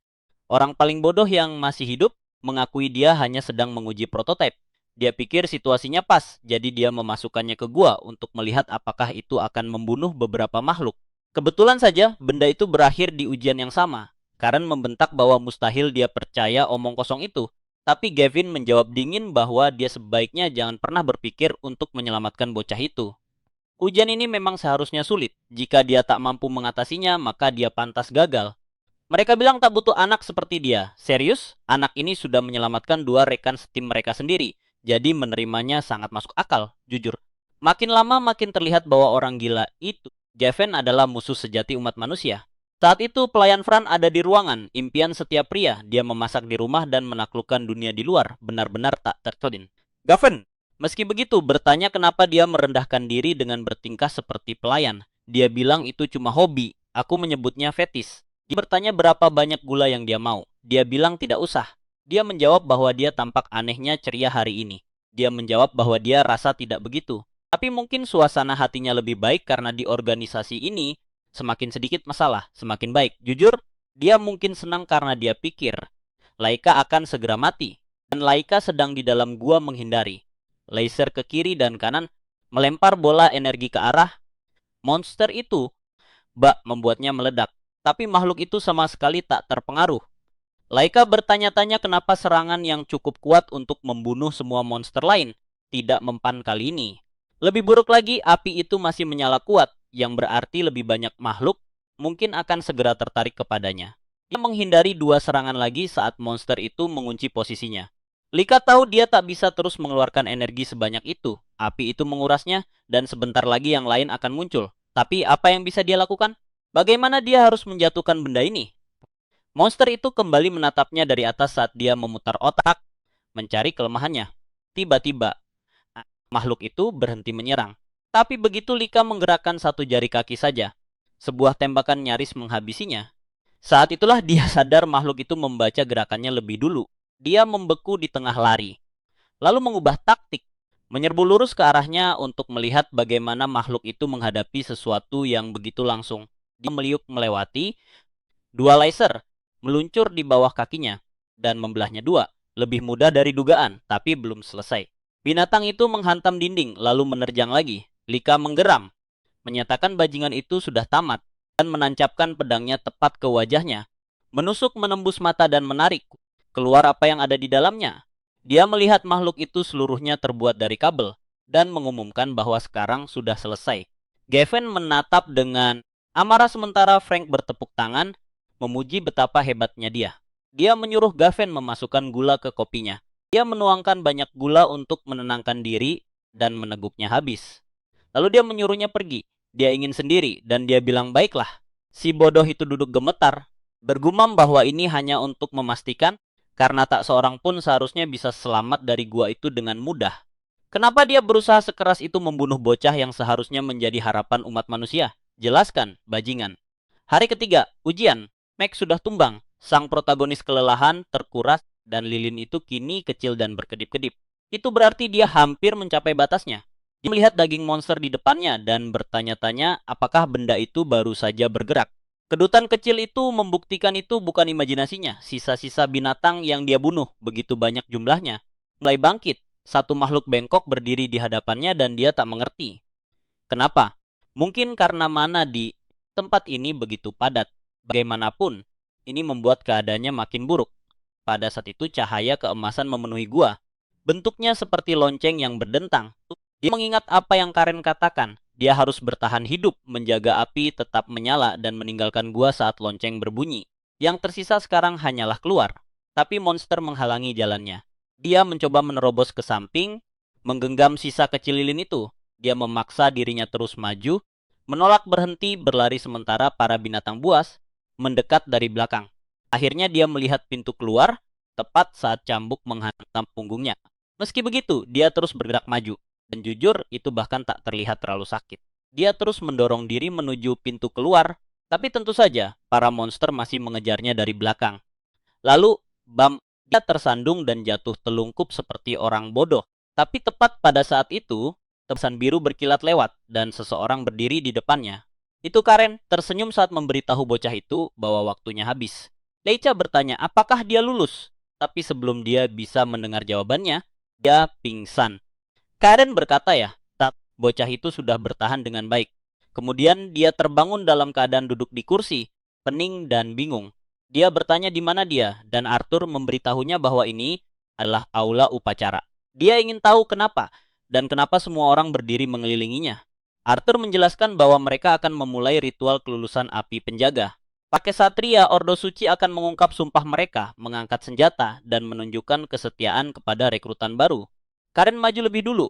orang paling bodoh yang masih hidup, mengakui dia hanya sedang menguji prototipe. Dia pikir situasinya pas, jadi dia memasukkannya ke gua untuk melihat apakah itu akan membunuh beberapa makhluk. Kebetulan saja, benda itu berakhir di ujian yang sama. Karen membentak bahwa mustahil dia percaya omong kosong itu. Tapi Gavin menjawab dingin bahwa dia sebaiknya jangan pernah berpikir untuk menyelamatkan bocah itu. Ujian ini memang seharusnya sulit. Jika dia tak mampu mengatasinya, maka dia pantas gagal. Mereka bilang tak butuh anak seperti dia. Serius? Anak ini sudah menyelamatkan 2 rekan setim mereka sendiri. jadi menerimanya sangat masuk akal, jujur. Makin lama makin terlihat bahwa orang gila itu, Javen, adalah musuh sejati umat manusia. Saat itu pelayan Fran ada di ruangan, impian setiap pria, dia memasak di rumah dan menaklukkan dunia di luar, benar-benar tak tertolin. Gaven, meski begitu, bertanya kenapa dia merendahkan diri dengan bertingkah seperti pelayan. Dia bilang itu cuma hobi, aku menyebutnya fetis. Dia bertanya berapa banyak gula yang dia mau. Dia bilang tidak usah. Dia menjawab bahwa dia tampak anehnya ceria hari ini. Dia menjawab bahwa dia rasa tidak begitu. Tapi mungkin suasana hatinya lebih baik karena di organisasi ini semakin sedikit masalah, semakin baik. Jujur, dia mungkin senang karena dia pikir Laika akan segera mati. Dan Laika sedang di dalam gua menghindari. Laser ke kiri dan kanan melempar bola energi ke arah monster itu. Bak membuatnya meledak. Tapi makhluk itu sama sekali tak terpengaruh. Laika bertanya-tanya kenapa serangan yang cukup kuat untuk membunuh semua monster lain tidak mempan kali ini. Lebih buruk lagi, api itu masih menyala kuat, yang berarti lebih banyak makhluk mungkin akan segera tertarik kepadanya. Dia menghindari 2 serangan lagi saat monster itu mengunci posisinya. Lika tahu dia tak bisa terus mengeluarkan energi sebanyak itu. Api itu mengurasnya dan sebentar lagi yang lain akan muncul. Tapi apa yang bisa dia lakukan? Bagaimana dia harus menjatuhkan benda ini? Monster itu kembali menatapnya dari atas saat dia memutar otak, mencari kelemahannya. Tiba-tiba, makhluk itu berhenti menyerang. Tapi begitu Lika menggerakkan 1 jari kaki saja, sebuah tembakan nyaris menghabisinya. Saat itulah dia sadar makhluk itu membaca gerakannya lebih dulu. Dia membeku di tengah lari, lalu mengubah taktik, menyerbu lurus ke arahnya untuk melihat bagaimana makhluk itu menghadapi sesuatu yang begitu langsung. Dia meliuk melewati 2 laser, meluncur di bawah kakinya, dan membelahnya 2. Lebih mudah dari dugaan, tapi belum selesai. Binatang itu menghantam dinding, lalu menerjang lagi. Lika menggeram, menyatakan bajingan itu sudah tamat, dan menancapkan pedangnya tepat ke wajahnya. Menusuk menembus mata dan menarik keluar apa yang ada di dalamnya. Dia melihat makhluk itu seluruhnya terbuat dari kabel, dan mengumumkan bahwa sekarang sudah selesai. Gavin menatap dengan amarah sementara Frank bertepuk tangan, memuji betapa hebatnya dia. Dia menyuruh Gavin memasukkan gula ke kopinya. Dia menuangkan banyak gula untuk menenangkan diri dan meneguknya habis. Lalu dia menyuruhnya pergi. Dia ingin sendiri dan dia bilang baiklah. Si bodoh itu duduk gemetar, bergumam bahwa ini hanya untuk memastikan karena tak seorang pun seharusnya bisa selamat dari gua itu dengan mudah. Kenapa dia berusaha sekeras itu membunuh bocah yang seharusnya menjadi harapan umat manusia? Jelaskan, bajingan. Hari ketiga, ujian. Max sudah tumbang. Sang protagonis kelelahan, terkuras, dan lilin itu kini kecil dan berkedip-kedip. Itu berarti dia hampir mencapai batasnya. Dia melihat daging monster di depannya dan bertanya-tanya apakah benda itu baru saja bergerak. Kedutan kecil itu membuktikan itu bukan imajinasinya. Sisa-sisa binatang yang dia bunuh, begitu banyak jumlahnya, mulai bangkit. Satu makhluk bengkok berdiri di hadapannya dan dia tak mengerti. Kenapa? Mungkin karena mana di tempat ini begitu padat. Bagaimanapun, ini membuat keadaannya makin buruk. Pada saat itu cahaya keemasan memenuhi gua. Bentuknya seperti lonceng yang berdentang. Dia mengingat apa yang Karen katakan. Dia harus bertahan hidup, menjaga api tetap menyala dan meninggalkan gua saat lonceng berbunyi. Yang tersisa sekarang hanyalah keluar. Tapi monster menghalangi jalannya. Dia mencoba menerobos ke samping, menggenggam sisa kecil lilin itu. Dia memaksa dirinya terus maju, menolak berhenti berlari sementara para binatang buas mendekat dari belakang. Akhirnya dia melihat pintu keluar, tepat saat cambuk menghantam punggungnya. Meski begitu, dia terus bergerak maju. Dan jujur, itu bahkan tak terlihat terlalu sakit. Dia terus mendorong diri menuju pintu keluar, tapi tentu saja, para monster masih mengejarnya dari belakang. Lalu, bam, dia tersandung dan jatuh telungkup seperti orang bodoh. Tapi tepat pada saat itu, tebasan biru berkilat lewat, dan seseorang berdiri di depannya. Itu Karen, tersenyum saat memberitahu bocah itu bahwa waktunya habis. Leica bertanya, apakah dia lulus? Tapi sebelum dia bisa mendengar jawabannya, dia pingsan. Karen berkata bocah itu sudah bertahan dengan baik. Kemudian dia terbangun dalam keadaan duduk di kursi, pening dan bingung. Dia bertanya di mana dia, dan Arthur memberitahunya bahwa ini adalah aula upacara. Dia ingin tahu kenapa, dan kenapa semua orang berdiri mengelilinginya. Arthur menjelaskan bahwa mereka akan memulai ritual kelulusan api penjaga. Pakai Satria, Ordo Suci akan mengungkap sumpah mereka, mengangkat senjata, dan menunjukkan kesetiaan kepada rekrutan baru. Karen maju lebih dulu.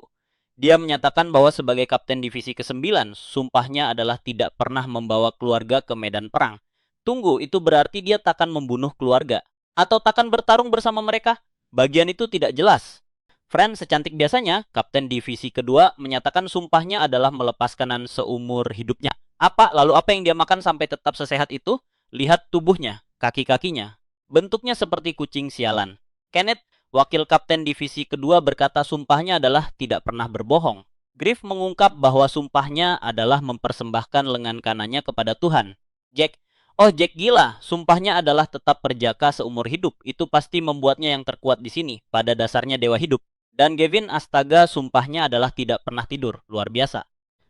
Dia menyatakan bahwa sebagai kapten divisi ke-9, sumpahnya adalah tidak pernah membawa keluarga ke medan perang. Tunggu, itu berarti dia takkan membunuh keluarga atau takkan bertarung bersama mereka? Bagian itu tidak jelas. Fran secantik biasanya, kapten divisi kedua menyatakan sumpahnya adalah melepaskan seumur hidupnya. Lalu apa yang dia makan sampai tetap sesehat itu? Lihat tubuhnya, kaki-kakinya. Bentuknya seperti kucing sialan. Kenneth, wakil kapten divisi kedua, berkata sumpahnya adalah tidak pernah berbohong. Griff mengungkap bahwa sumpahnya adalah mempersembahkan lengan kanannya kepada Tuhan. Jack, oh Jack gila, sumpahnya adalah tetap perjaka seumur hidup. Itu pasti membuatnya yang terkuat di sini, pada dasarnya dewa hidup. Dan Gavin, astaga, sumpahnya adalah tidak pernah tidur, luar biasa.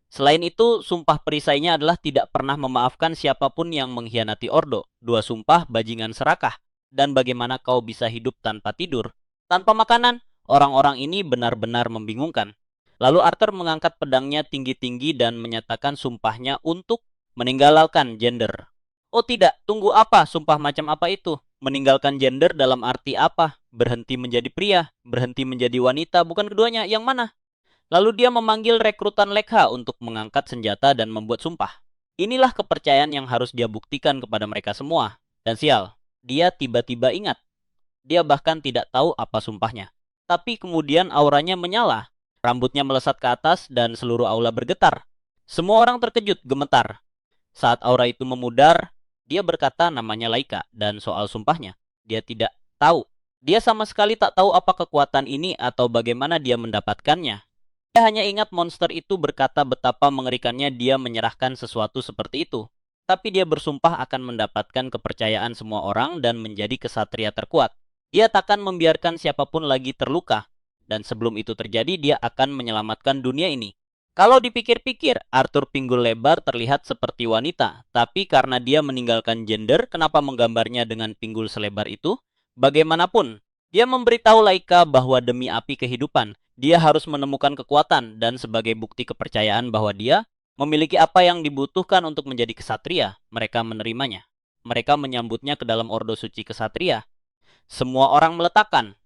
Selain itu, sumpah perisainya adalah tidak pernah memaafkan siapapun yang mengkhianati Ordo. Dua sumpah bajingan serakah. Dan bagaimana kau bisa hidup tanpa tidur? Tanpa makanan? Orang-orang ini benar-benar membingungkan. Lalu Arthur mengangkat pedangnya tinggi-tinggi dan menyatakan sumpahnya untuk meninggalkan gender. Oh tidak, tunggu apa? Sumpah macam apa itu? Meninggalkan gender dalam arti apa? Berhenti menjadi pria, berhenti menjadi wanita, bukan keduanya, yang mana? Lalu dia memanggil rekrutan Lekha untuk mengangkat senjata dan membuat sumpah. Inilah kepercayaan yang harus dia buktikan kepada mereka semua. Dan sial, dia tiba-tiba ingat. Dia bahkan tidak tahu apa sumpahnya. Tapi kemudian auranya menyala. Rambutnya melesat ke atas dan seluruh aula bergetar. Semua orang terkejut, gemetar. Saat aura itu memudar, dia berkata namanya Laika dan soal sumpahnya. Dia tidak tahu. Dia sama sekali tak tahu apa kekuatan ini atau bagaimana dia mendapatkannya. Dia hanya ingat monster itu berkata betapa mengerikannya dia menyerahkan sesuatu seperti itu. Tapi dia bersumpah akan mendapatkan kepercayaan semua orang dan menjadi kesatria terkuat. Dia takkan membiarkan siapapun lagi terluka. Dan sebelum itu terjadi, dia akan menyelamatkan dunia ini. Kalau dipikir-pikir, Arthur pinggul lebar terlihat seperti wanita. Tapi karena dia meninggalkan gender, kenapa menggambarnya dengan pinggul selebar itu? Bagaimanapun, dia memberitahu Laika bahwa demi api kehidupan, dia harus menemukan kekuatan dan sebagai bukti kepercayaan bahwa dia memiliki apa yang dibutuhkan untuk menjadi kesatria. Mereka menerimanya. Mereka menyambutnya ke dalam ordo suci kesatria. Semua orang meletakkan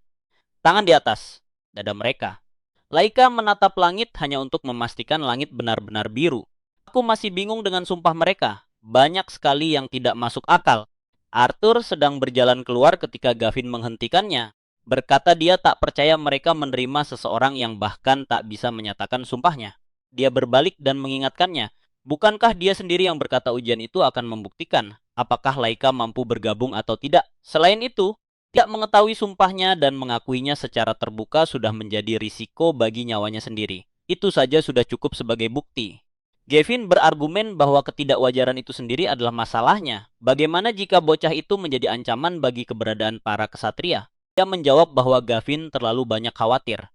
tangan di atas dada mereka. Laika menatap langit hanya untuk memastikan langit benar-benar biru. Aku masih bingung dengan sumpah mereka. Banyak sekali yang tidak masuk akal. Arthur sedang berjalan keluar ketika Gavin menghentikannya. Berkata dia tak percaya mereka menerima seseorang yang bahkan tak bisa menyatakan sumpahnya. Dia berbalik dan mengingatkannya. Bukankah dia sendiri yang berkata ujian itu akan membuktikan apakah Laika mampu bergabung atau tidak? Selain itu, tidak mengetahui sumpahnya dan mengakuinya secara terbuka sudah menjadi risiko bagi nyawanya sendiri. Itu saja sudah cukup sebagai bukti. Gavin berargumen bahwa ketidakwajaran itu sendiri adalah masalahnya. Bagaimana jika bocah itu menjadi ancaman bagi keberadaan para kesatria? Dia menjawab bahwa Gavin terlalu banyak khawatir.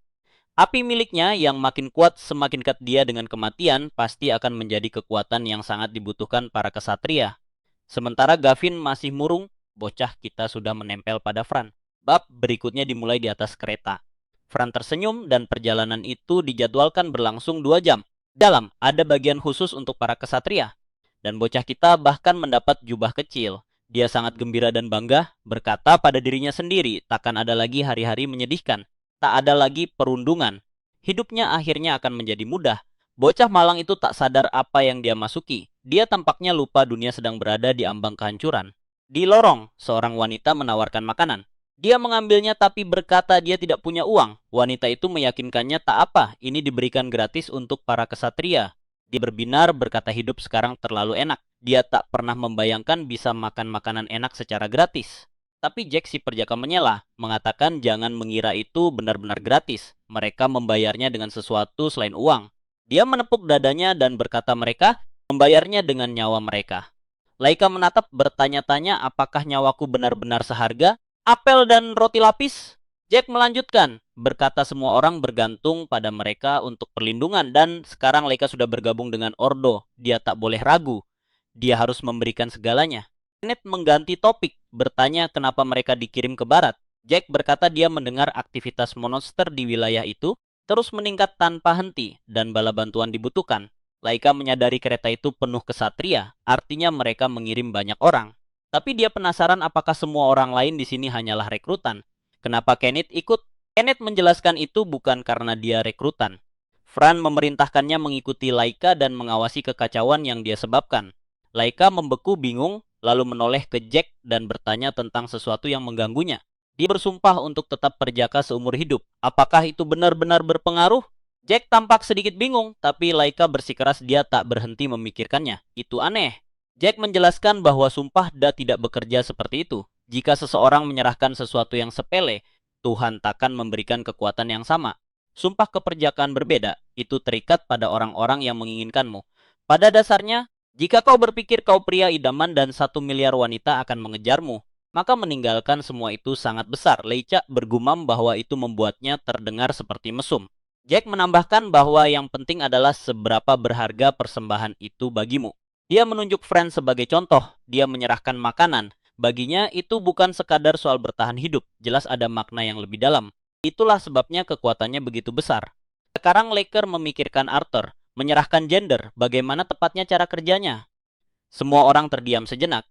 Api miliknya yang makin kuat semakin dekat dia dengan kematian pasti akan menjadi kekuatan yang sangat dibutuhkan para kesatria. Sementara Gavin masih murung, bocah kita sudah menempel pada Fran. Bab berikutnya dimulai di atas kereta. Fran tersenyum dan perjalanan itu dijadwalkan berlangsung 2 jam. Dalam ada bagian khusus untuk para kesatria. Dan bocah kita bahkan mendapat jubah kecil. Dia sangat gembira dan bangga, berkata pada dirinya sendiri, takkan ada lagi hari-hari menyedihkan. Tak ada lagi perundungan. Hidupnya akhirnya akan menjadi mudah. Bocah malang itu tak sadar apa yang dia masuki. Dia tampaknya lupa dunia sedang berada di ambang kehancuran. Di lorong, seorang wanita menawarkan makanan. Dia mengambilnya tapi berkata dia tidak punya uang. Wanita itu meyakinkannya tak apa, ini diberikan gratis untuk para kesatria. Dia berbinar berkata hidup sekarang terlalu enak. Dia tak pernah membayangkan bisa makan makanan enak secara gratis. Tapi Jack si perjaka menyela, mengatakan jangan mengira itu benar-benar gratis. Mereka membayarnya dengan sesuatu selain uang. Dia menepuk dadanya dan berkata mereka membayarnya dengan nyawa mereka. Laika menatap bertanya-tanya apakah nyawaku benar-benar seharga apel dan roti lapis? Jack melanjutkan, berkata semua orang bergantung pada mereka untuk perlindungan dan sekarang Laika sudah bergabung dengan Ordo. Dia tak boleh ragu. Dia harus memberikan segalanya. Kenneth mengganti topik, bertanya kenapa mereka dikirim ke barat. Jack berkata dia mendengar aktivitas monster di wilayah itu terus meningkat tanpa henti dan bala bantuan dibutuhkan. Laika menyadari kereta itu penuh kesatria, artinya mereka mengirim banyak orang. Tapi dia penasaran apakah semua orang lain di sini hanyalah rekrutan. Kenapa Kenneth ikut? Kenneth menjelaskan itu bukan karena dia rekrutan. Fran memerintahkannya mengikuti Laika dan mengawasi kekacauan yang dia sebabkan. Laika membeku bingung, lalu menoleh ke Jack dan bertanya tentang sesuatu yang mengganggunya. Dia bersumpah untuk tetap perjaka seumur hidup. Apakah itu benar-benar berpengaruh? Jack tampak sedikit bingung, tapi Laika bersikeras dia tak berhenti memikirkannya. Itu aneh. Jack menjelaskan bahwa sumpah tidak bekerja seperti itu. Jika seseorang menyerahkan sesuatu yang sepele, Tuhan takkan memberikan kekuatan yang sama. Sumpah keperjakaan berbeda, itu terikat pada orang-orang yang menginginkanmu. Pada dasarnya, jika kau berpikir kau pria idaman dan 1 miliar wanita akan mengejarmu, maka meninggalkan semua itu sangat besar. Leica bergumam bahwa itu membuatnya terdengar seperti mesum. Jack menambahkan bahwa yang penting adalah seberapa berharga persembahan itu bagimu. Dia menunjuk Friend sebagai contoh, dia menyerahkan makanan. Baginya itu bukan sekadar soal bertahan hidup, jelas ada makna yang lebih dalam. Itulah sebabnya kekuatannya begitu besar. Sekarang Laker memikirkan Arthur, menyerahkan gender, bagaimana tepatnya cara kerjanya. Semua orang terdiam sejenak.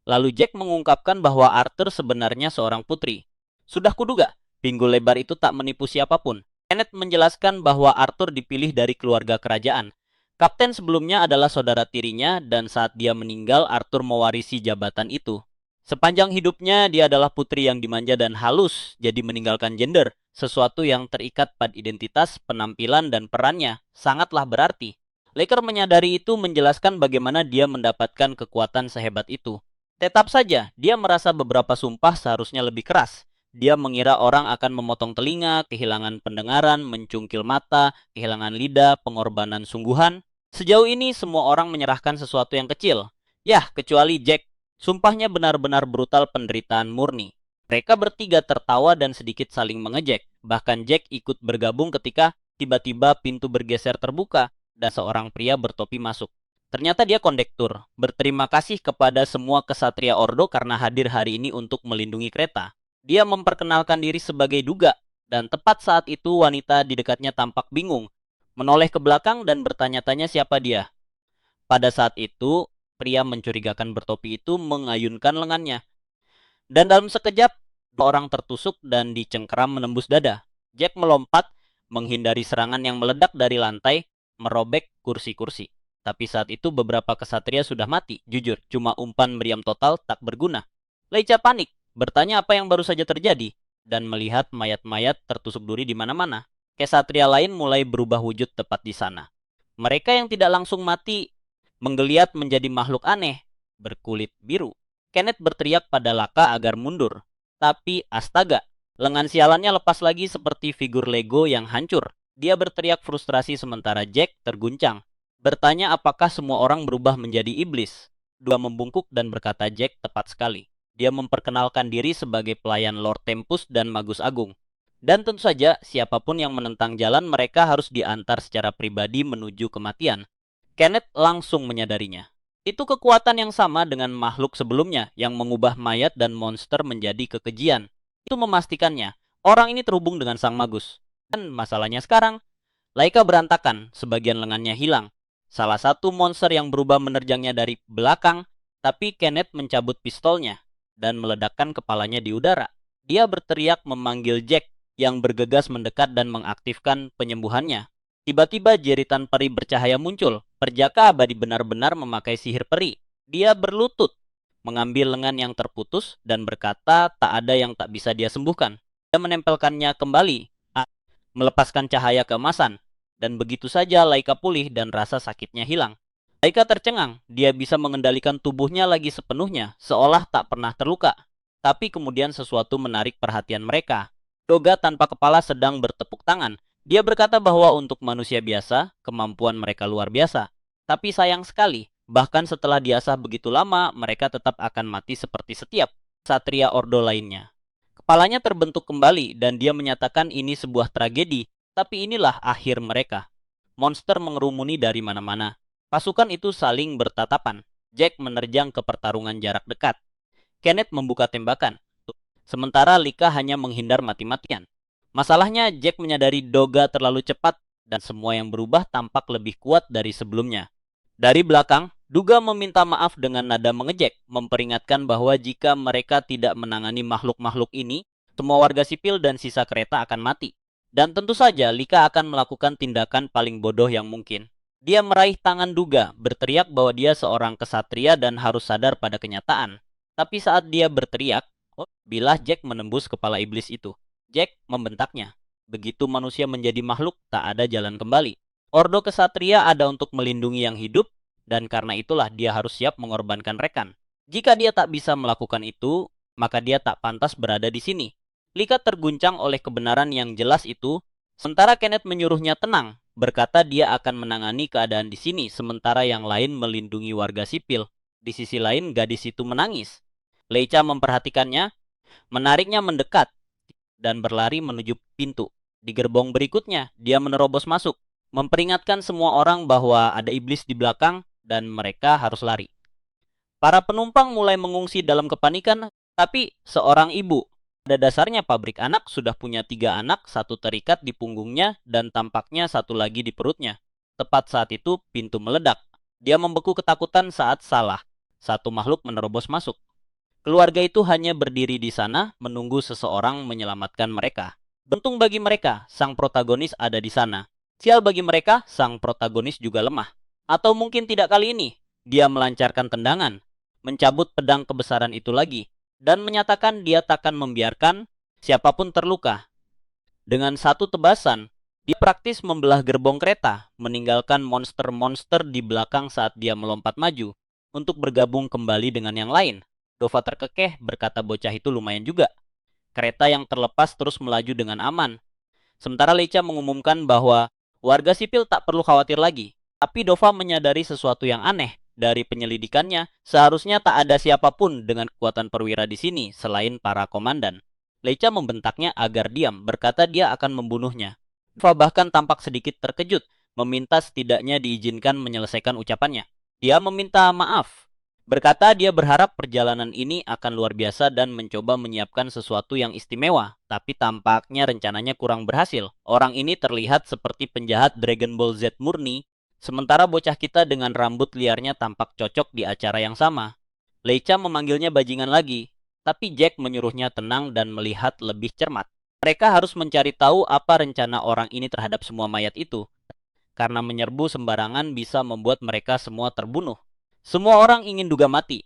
Lalu Jack mengungkapkan bahwa Arthur sebenarnya seorang putri. Sudah kuduga, pinggul lebar itu tak menipu siapapun. Kenneth menjelaskan bahwa Arthur dipilih dari keluarga kerajaan. Kapten sebelumnya adalah saudara tirinya dan saat dia meninggal Arthur mewarisi jabatan itu. Sepanjang hidupnya dia adalah putri yang dimanja dan halus, jadi meninggalkan gender, sesuatu yang terikat pada identitas, penampilan, dan perannya, sangatlah berarti. Laker menyadari itu menjelaskan bagaimana dia mendapatkan kekuatan sehebat itu. Tetap saja, dia merasa beberapa sumpah seharusnya lebih keras. Dia mengira orang akan memotong telinga, kehilangan pendengaran, mencungkil mata, kehilangan lidah, pengorbanan sungguhan. Sejauh ini semua orang menyerahkan sesuatu yang kecil. Yah, kecuali Jack. Sumpahnya benar-benar brutal penderitaan murni. Mereka bertiga tertawa dan sedikit saling mengejek. Bahkan Jack ikut bergabung ketika tiba-tiba pintu bergeser terbuka dan seorang pria bertopi masuk. Ternyata dia kondektur. Berterima kasih kepada semua kesatria Ordo karena hadir hari ini untuk melindungi kereta. Dia memperkenalkan diri sebagai Duga, dan tepat saat itu wanita di dekatnya tampak bingung, menoleh ke belakang dan bertanya-tanya siapa dia. Pada saat itu, pria mencurigakan bertopi itu mengayunkan lengannya. Dan dalam sekejap, orang tertusuk dan dicengkeram menembus dada. Jack melompat, menghindari serangan yang meledak dari lantai, merobek kursi-kursi. Tapi saat itu beberapa kesatria sudah mati. Jujur, cuma umpan meriam total tak berguna. Leica panik, bertanya apa yang baru saja terjadi, dan melihat mayat-mayat tertusuk duri di mana-mana. Kesatria lain mulai berubah wujud tepat di sana. Mereka yang tidak langsung mati menggeliat menjadi makhluk aneh, berkulit biru. Kenneth berteriak pada Laka agar mundur. Tapi astaga, lengan sialannya lepas lagi seperti figur Lego yang hancur. Dia berteriak frustrasi sementara Jack terguncang. Bertanya apakah semua orang berubah menjadi iblis. Dua membungkuk dan berkata Jack tepat sekali. Dia memperkenalkan diri sebagai pelayan Lord Tempus dan Magus Agung. Dan tentu saja siapapun yang menentang jalan mereka harus diantar secara pribadi menuju kematian. Kenneth langsung menyadarinya. Itu kekuatan yang sama dengan makhluk sebelumnya yang mengubah mayat dan monster menjadi kekejian. Itu memastikannya orang ini terhubung dengan Sang Magus. Dan masalahnya sekarang, Laika berantakan, sebagian lengannya hilang. Salah satu monster yang berubah menerjangnya dari belakang, tapi Kenneth mencabut pistolnya dan meledakkan kepalanya di udara. Dia berteriak memanggil Jack yang bergegas mendekat dan mengaktifkan penyembuhannya. Tiba-tiba jeritan peri bercahaya muncul. Perjaka abadi benar-benar memakai sihir peri. Dia berlutut, mengambil lengan yang terputus dan berkata tak ada yang tak bisa dia sembuhkan. Dia menempelkannya kembali, melepaskan cahaya keemasan. Dan begitu saja Laika pulih dan rasa sakitnya hilang. Laika tercengang, dia bisa mengendalikan tubuhnya lagi sepenuhnya, seolah tak pernah terluka. Tapi kemudian sesuatu menarik perhatian mereka. Doga tanpa kepala sedang bertepuk tangan. Dia berkata bahwa untuk manusia biasa, kemampuan mereka luar biasa. Tapi sayang sekali, bahkan setelah diasah begitu lama, mereka tetap akan mati seperti setiap satria Ordo lainnya. Kepalanya terbentuk kembali dan dia menyatakan ini sebuah tragedi. Tapi inilah akhir mereka. Monster mengerumuni dari mana-mana. Pasukan itu saling bertatapan. Jack menerjang ke pertarungan jarak dekat. Kenneth membuka tembakan. Sementara Lika hanya menghindar mati-matian. Masalahnya Jack menyadari Doga terlalu cepat dan semua yang berubah tampak lebih kuat dari sebelumnya. Dari belakang, Duga meminta maaf dengan nada mengejek, memperingatkan bahwa jika mereka tidak menangani makhluk-makhluk ini, Semua warga sipil dan sisa kereta akan mati. Dan tentu saja Lika akan melakukan tindakan paling bodoh yang mungkin. Dia meraih tangan Duga, berteriak bahwa dia seorang kesatria dan harus sadar pada kenyataan. Tapi saat dia berteriak, bilah Jack menembus kepala iblis itu. Jack membentaknya. Begitu manusia menjadi makhluk, tak ada jalan kembali. Ordo kesatria ada untuk melindungi yang hidup, dan karena itulah dia harus siap mengorbankan rekan. Jika dia tak bisa melakukan itu, maka dia tak pantas berada di sini. Lika terguncang oleh kebenaran yang jelas itu, sementara Kenneth menyuruhnya tenang, berkata dia akan menangani keadaan di sini, sementara yang lain melindungi warga sipil. Di sisi lain, gadis itu menangis. Leica memperhatikannya, menariknya mendekat, dan berlari menuju pintu. Di gerbong berikutnya, dia menerobos masuk, memperingatkan semua orang bahwa ada iblis di belakang dan mereka harus lari. Para penumpang mulai mengungsi dalam kepanikan, tapi seorang ibu, pada dasarnya pabrik anak, sudah punya 3 anak, 1 terikat di punggungnya dan tampaknya 1 lagi di perutnya. Tepat saat itu pintu meledak. Dia membeku ketakutan saat salah. 1 makhluk menerobos masuk. Keluarga itu hanya berdiri di sana menunggu seseorang menyelamatkan mereka. Beruntung bagi mereka, sang protagonis ada di sana. Sial bagi mereka, sang protagonis juga lemah. Atau mungkin tidak kali ini, dia melancarkan tendangan, mencabut pedang kebesaran itu lagi, dan menyatakan dia takkan membiarkan siapapun terluka. Dengan 1 tebasan, dia praktis membelah gerbong kereta, meninggalkan monster-monster di belakang saat dia melompat maju untuk bergabung kembali dengan yang lain. Dova terkekeh, berkata bocah itu lumayan juga. Kereta yang terlepas terus melaju dengan aman. Sementara Leica mengumumkan bahwa warga sipil tak perlu khawatir lagi. Tapi Dova menyadari sesuatu yang aneh. Dari penyelidikannya, seharusnya tak ada siapapun dengan kekuatan perwira di sini selain para komandan. Leica membentaknya agar diam, berkata dia akan membunuhnya. Dova bahkan tampak sedikit terkejut, meminta setidaknya diizinkan menyelesaikan ucapannya. Dia meminta maaf, berkata dia berharap perjalanan ini akan luar biasa dan mencoba menyiapkan sesuatu yang istimewa, tapi tampaknya rencananya kurang berhasil. Orang ini terlihat seperti penjahat Dragon Ball Z murni, sementara bocah kita dengan rambut liarnya tampak cocok di acara yang sama. Leica memanggilnya bajingan lagi, tapi Jack menyuruhnya tenang dan melihat lebih cermat. Mereka harus mencari tahu apa rencana orang ini terhadap semua mayat itu, karena menyerbu sembarangan bisa membuat mereka semua terbunuh. Semua orang ingin Duga mati,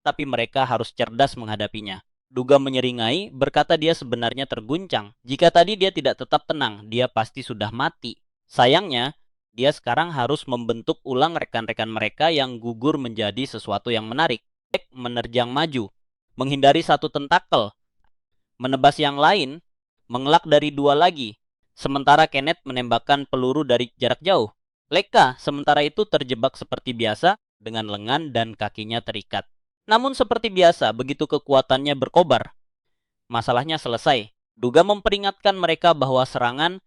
tapi mereka harus cerdas menghadapinya. Duga menyeringai, berkata dia sebenarnya terguncang. Jika tadi dia tidak tetap tenang, dia pasti sudah mati. Sayangnya, dia sekarang harus membentuk ulang rekan-rekan mereka yang gugur menjadi sesuatu yang menarik. Jack menerjang maju, menghindari 1 tentakel, menebas yang lain, mengelak dari 2 lagi, sementara Kenneth menembakkan peluru dari jarak jauh. Leka sementara itu terjebak seperti biasa dengan lengan dan kakinya terikat. Namun seperti biasa, begitu kekuatannya berkobar, masalahnya selesai. Duga memperingatkan mereka bahwa serangan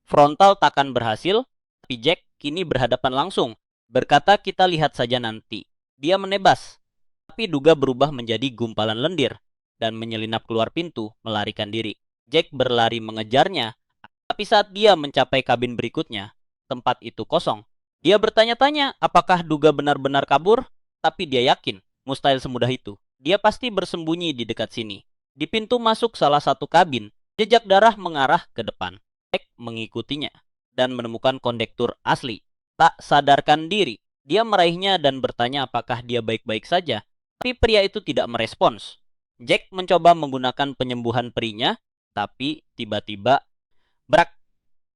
frontal takkan berhasil, tapi Jack kini berhadapan langsung, berkata kita lihat saja nanti. Dia menebas, tapi Duga berubah menjadi gumpalan lendir dan menyelinap keluar pintu, melarikan diri. Jack berlari mengejarnya, tapi saat dia mencapai kabin berikutnya, tempat itu kosong. Dia bertanya-tanya apakah Duga benar-benar kabur, tapi dia yakin, mustahil semudah itu. Dia pasti bersembunyi di dekat sini. Di pintu masuk salah satu kabin, jejak darah mengarah ke depan. Jack mengikutinya dan menemukan kondektur asli. Tak sadarkan diri, dia meraihnya dan bertanya apakah dia baik-baik saja. Tapi pria itu tidak merespons. Jack mencoba menggunakan penyembuhan perinya, tapi tiba-tiba brak.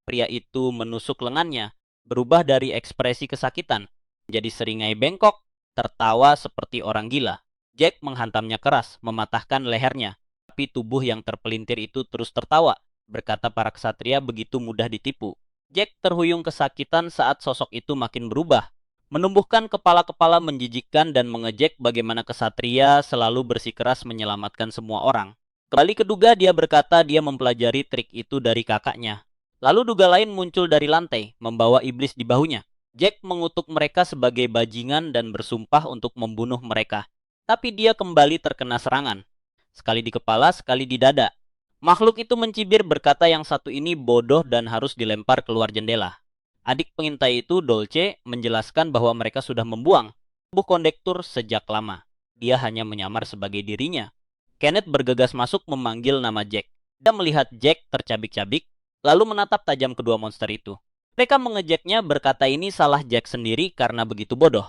Pria itu menusuk lengannya, berubah dari ekspresi kesakitan menjadi seringai bengkok, tertawa seperti orang gila. Jack menghantamnya keras, mematahkan lehernya. Tapi tubuh yang terpelintir itu terus tertawa, berkata para ksatria begitu mudah ditipu. Jack terhuyung kesakitan saat sosok itu makin berubah, menumbuhkan kepala-kepala menjijikkan dan mengejek bagaimana ksatria selalu bersikeras menyelamatkan semua orang. Kembali ke Duga, dia berkata dia mempelajari trik itu dari kakaknya. Lalu Duga lain muncul dari lantai, membawa iblis di bahunya. Jack mengutuk mereka sebagai bajingan dan bersumpah untuk membunuh mereka. Tapi dia kembali terkena serangan. Sekali di kepala, sekali di dada. Makhluk itu mencibir, berkata yang satu ini bodoh dan harus dilempar keluar jendela. Adik pengintai itu, Dolce, menjelaskan bahwa mereka sudah membuang tubuh kondektur sejak lama. Dia hanya menyamar sebagai dirinya. Kenneth bergegas masuk memanggil nama Jack. Dia melihat Jack tercabik-cabik, lalu menatap tajam kedua monster itu. Mereka mengejeknya berkata ini salah Jack sendiri karena begitu bodoh.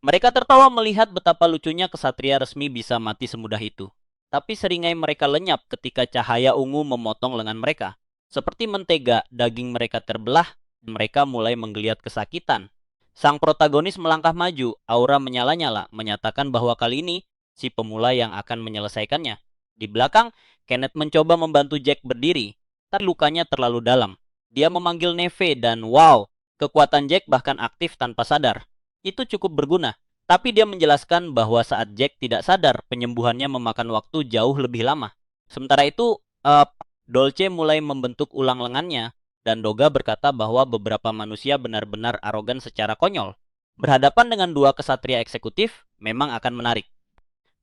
Mereka tertawa melihat betapa lucunya kesatria resmi bisa mati semudah itu. Tapi seringai mereka lenyap ketika cahaya ungu memotong lengan mereka. Seperti mentega, daging mereka terbelah, dan mereka mulai menggeliat kesakitan. Sang protagonis melangkah maju, aura menyala-nyala, menyatakan bahwa kali ini si pemula yang akan menyelesaikannya. Di belakang, Kenneth mencoba membantu Jack berdiri, tapi lukanya terlalu dalam. Dia memanggil Neve dan wow, kekuatan Jack bahkan aktif tanpa sadar. Itu cukup berguna, tapi dia menjelaskan bahwa saat Jack tidak sadar, penyembuhannya memakan waktu jauh lebih lama. Sementara itu, Dolce mulai membentuk ulang lengannya, dan Doga berkata bahwa beberapa manusia benar-benar arogan secara konyol. Berhadapan dengan dua kesatria eksekutif memang akan menarik.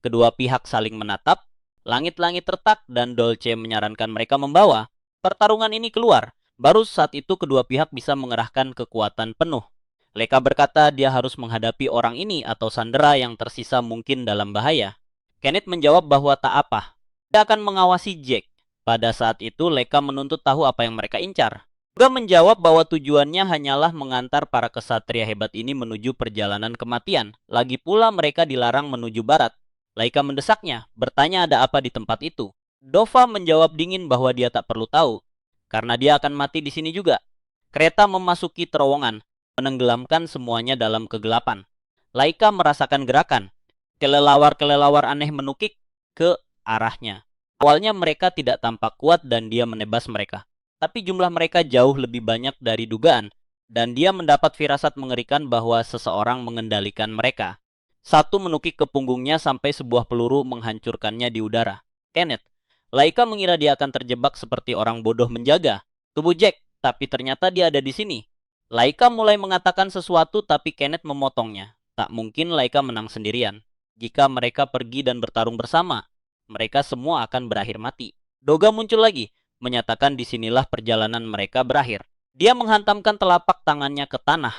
Kedua pihak saling menatap, langit-langit retak dan Dolce menyarankan mereka membawa pertarungan ini keluar. Baru saat itu kedua pihak bisa mengerahkan kekuatan penuh. Leka berkata dia harus menghadapi orang ini atau Sandera yang tersisa mungkin dalam bahaya. Kenneth menjawab bahwa tak apa. Dia akan mengawasi Jack. Pada saat itu Leka menuntut tahu apa yang mereka incar. Juga menjawab bahwa tujuannya hanyalah mengantar para kesatria hebat ini menuju perjalanan kematian. Lagi pula mereka dilarang menuju barat. Laika mendesaknya, bertanya ada apa di tempat itu. Dova menjawab dingin bahwa dia tak perlu tahu, karena dia akan mati di sini juga. Kereta memasuki terowongan, menenggelamkan semuanya dalam kegelapan. Laika merasakan gerakan. Kelelawar-kelelawar aneh menukik ke arahnya. Awalnya mereka tidak tampak kuat dan dia menebas mereka. Tapi jumlah mereka jauh lebih banyak dari dugaan, dan dia mendapat firasat mengerikan bahwa seseorang mengendalikan mereka. Satu menukik ke punggungnya sampai sebuah peluru menghancurkannya di udara. Kenneth, Laika mengira dia akan terjebak seperti orang bodoh menjaga tubuh Jack, tapi ternyata dia ada di sini. Laika mulai mengatakan sesuatu tapi Kenneth memotongnya. Tak mungkin Laika menang sendirian. Jika mereka pergi dan bertarung bersama, mereka semua akan berakhir mati. Doga muncul lagi, menyatakan disinilah perjalanan mereka berakhir. Dia menghantamkan telapak tangannya ke tanah,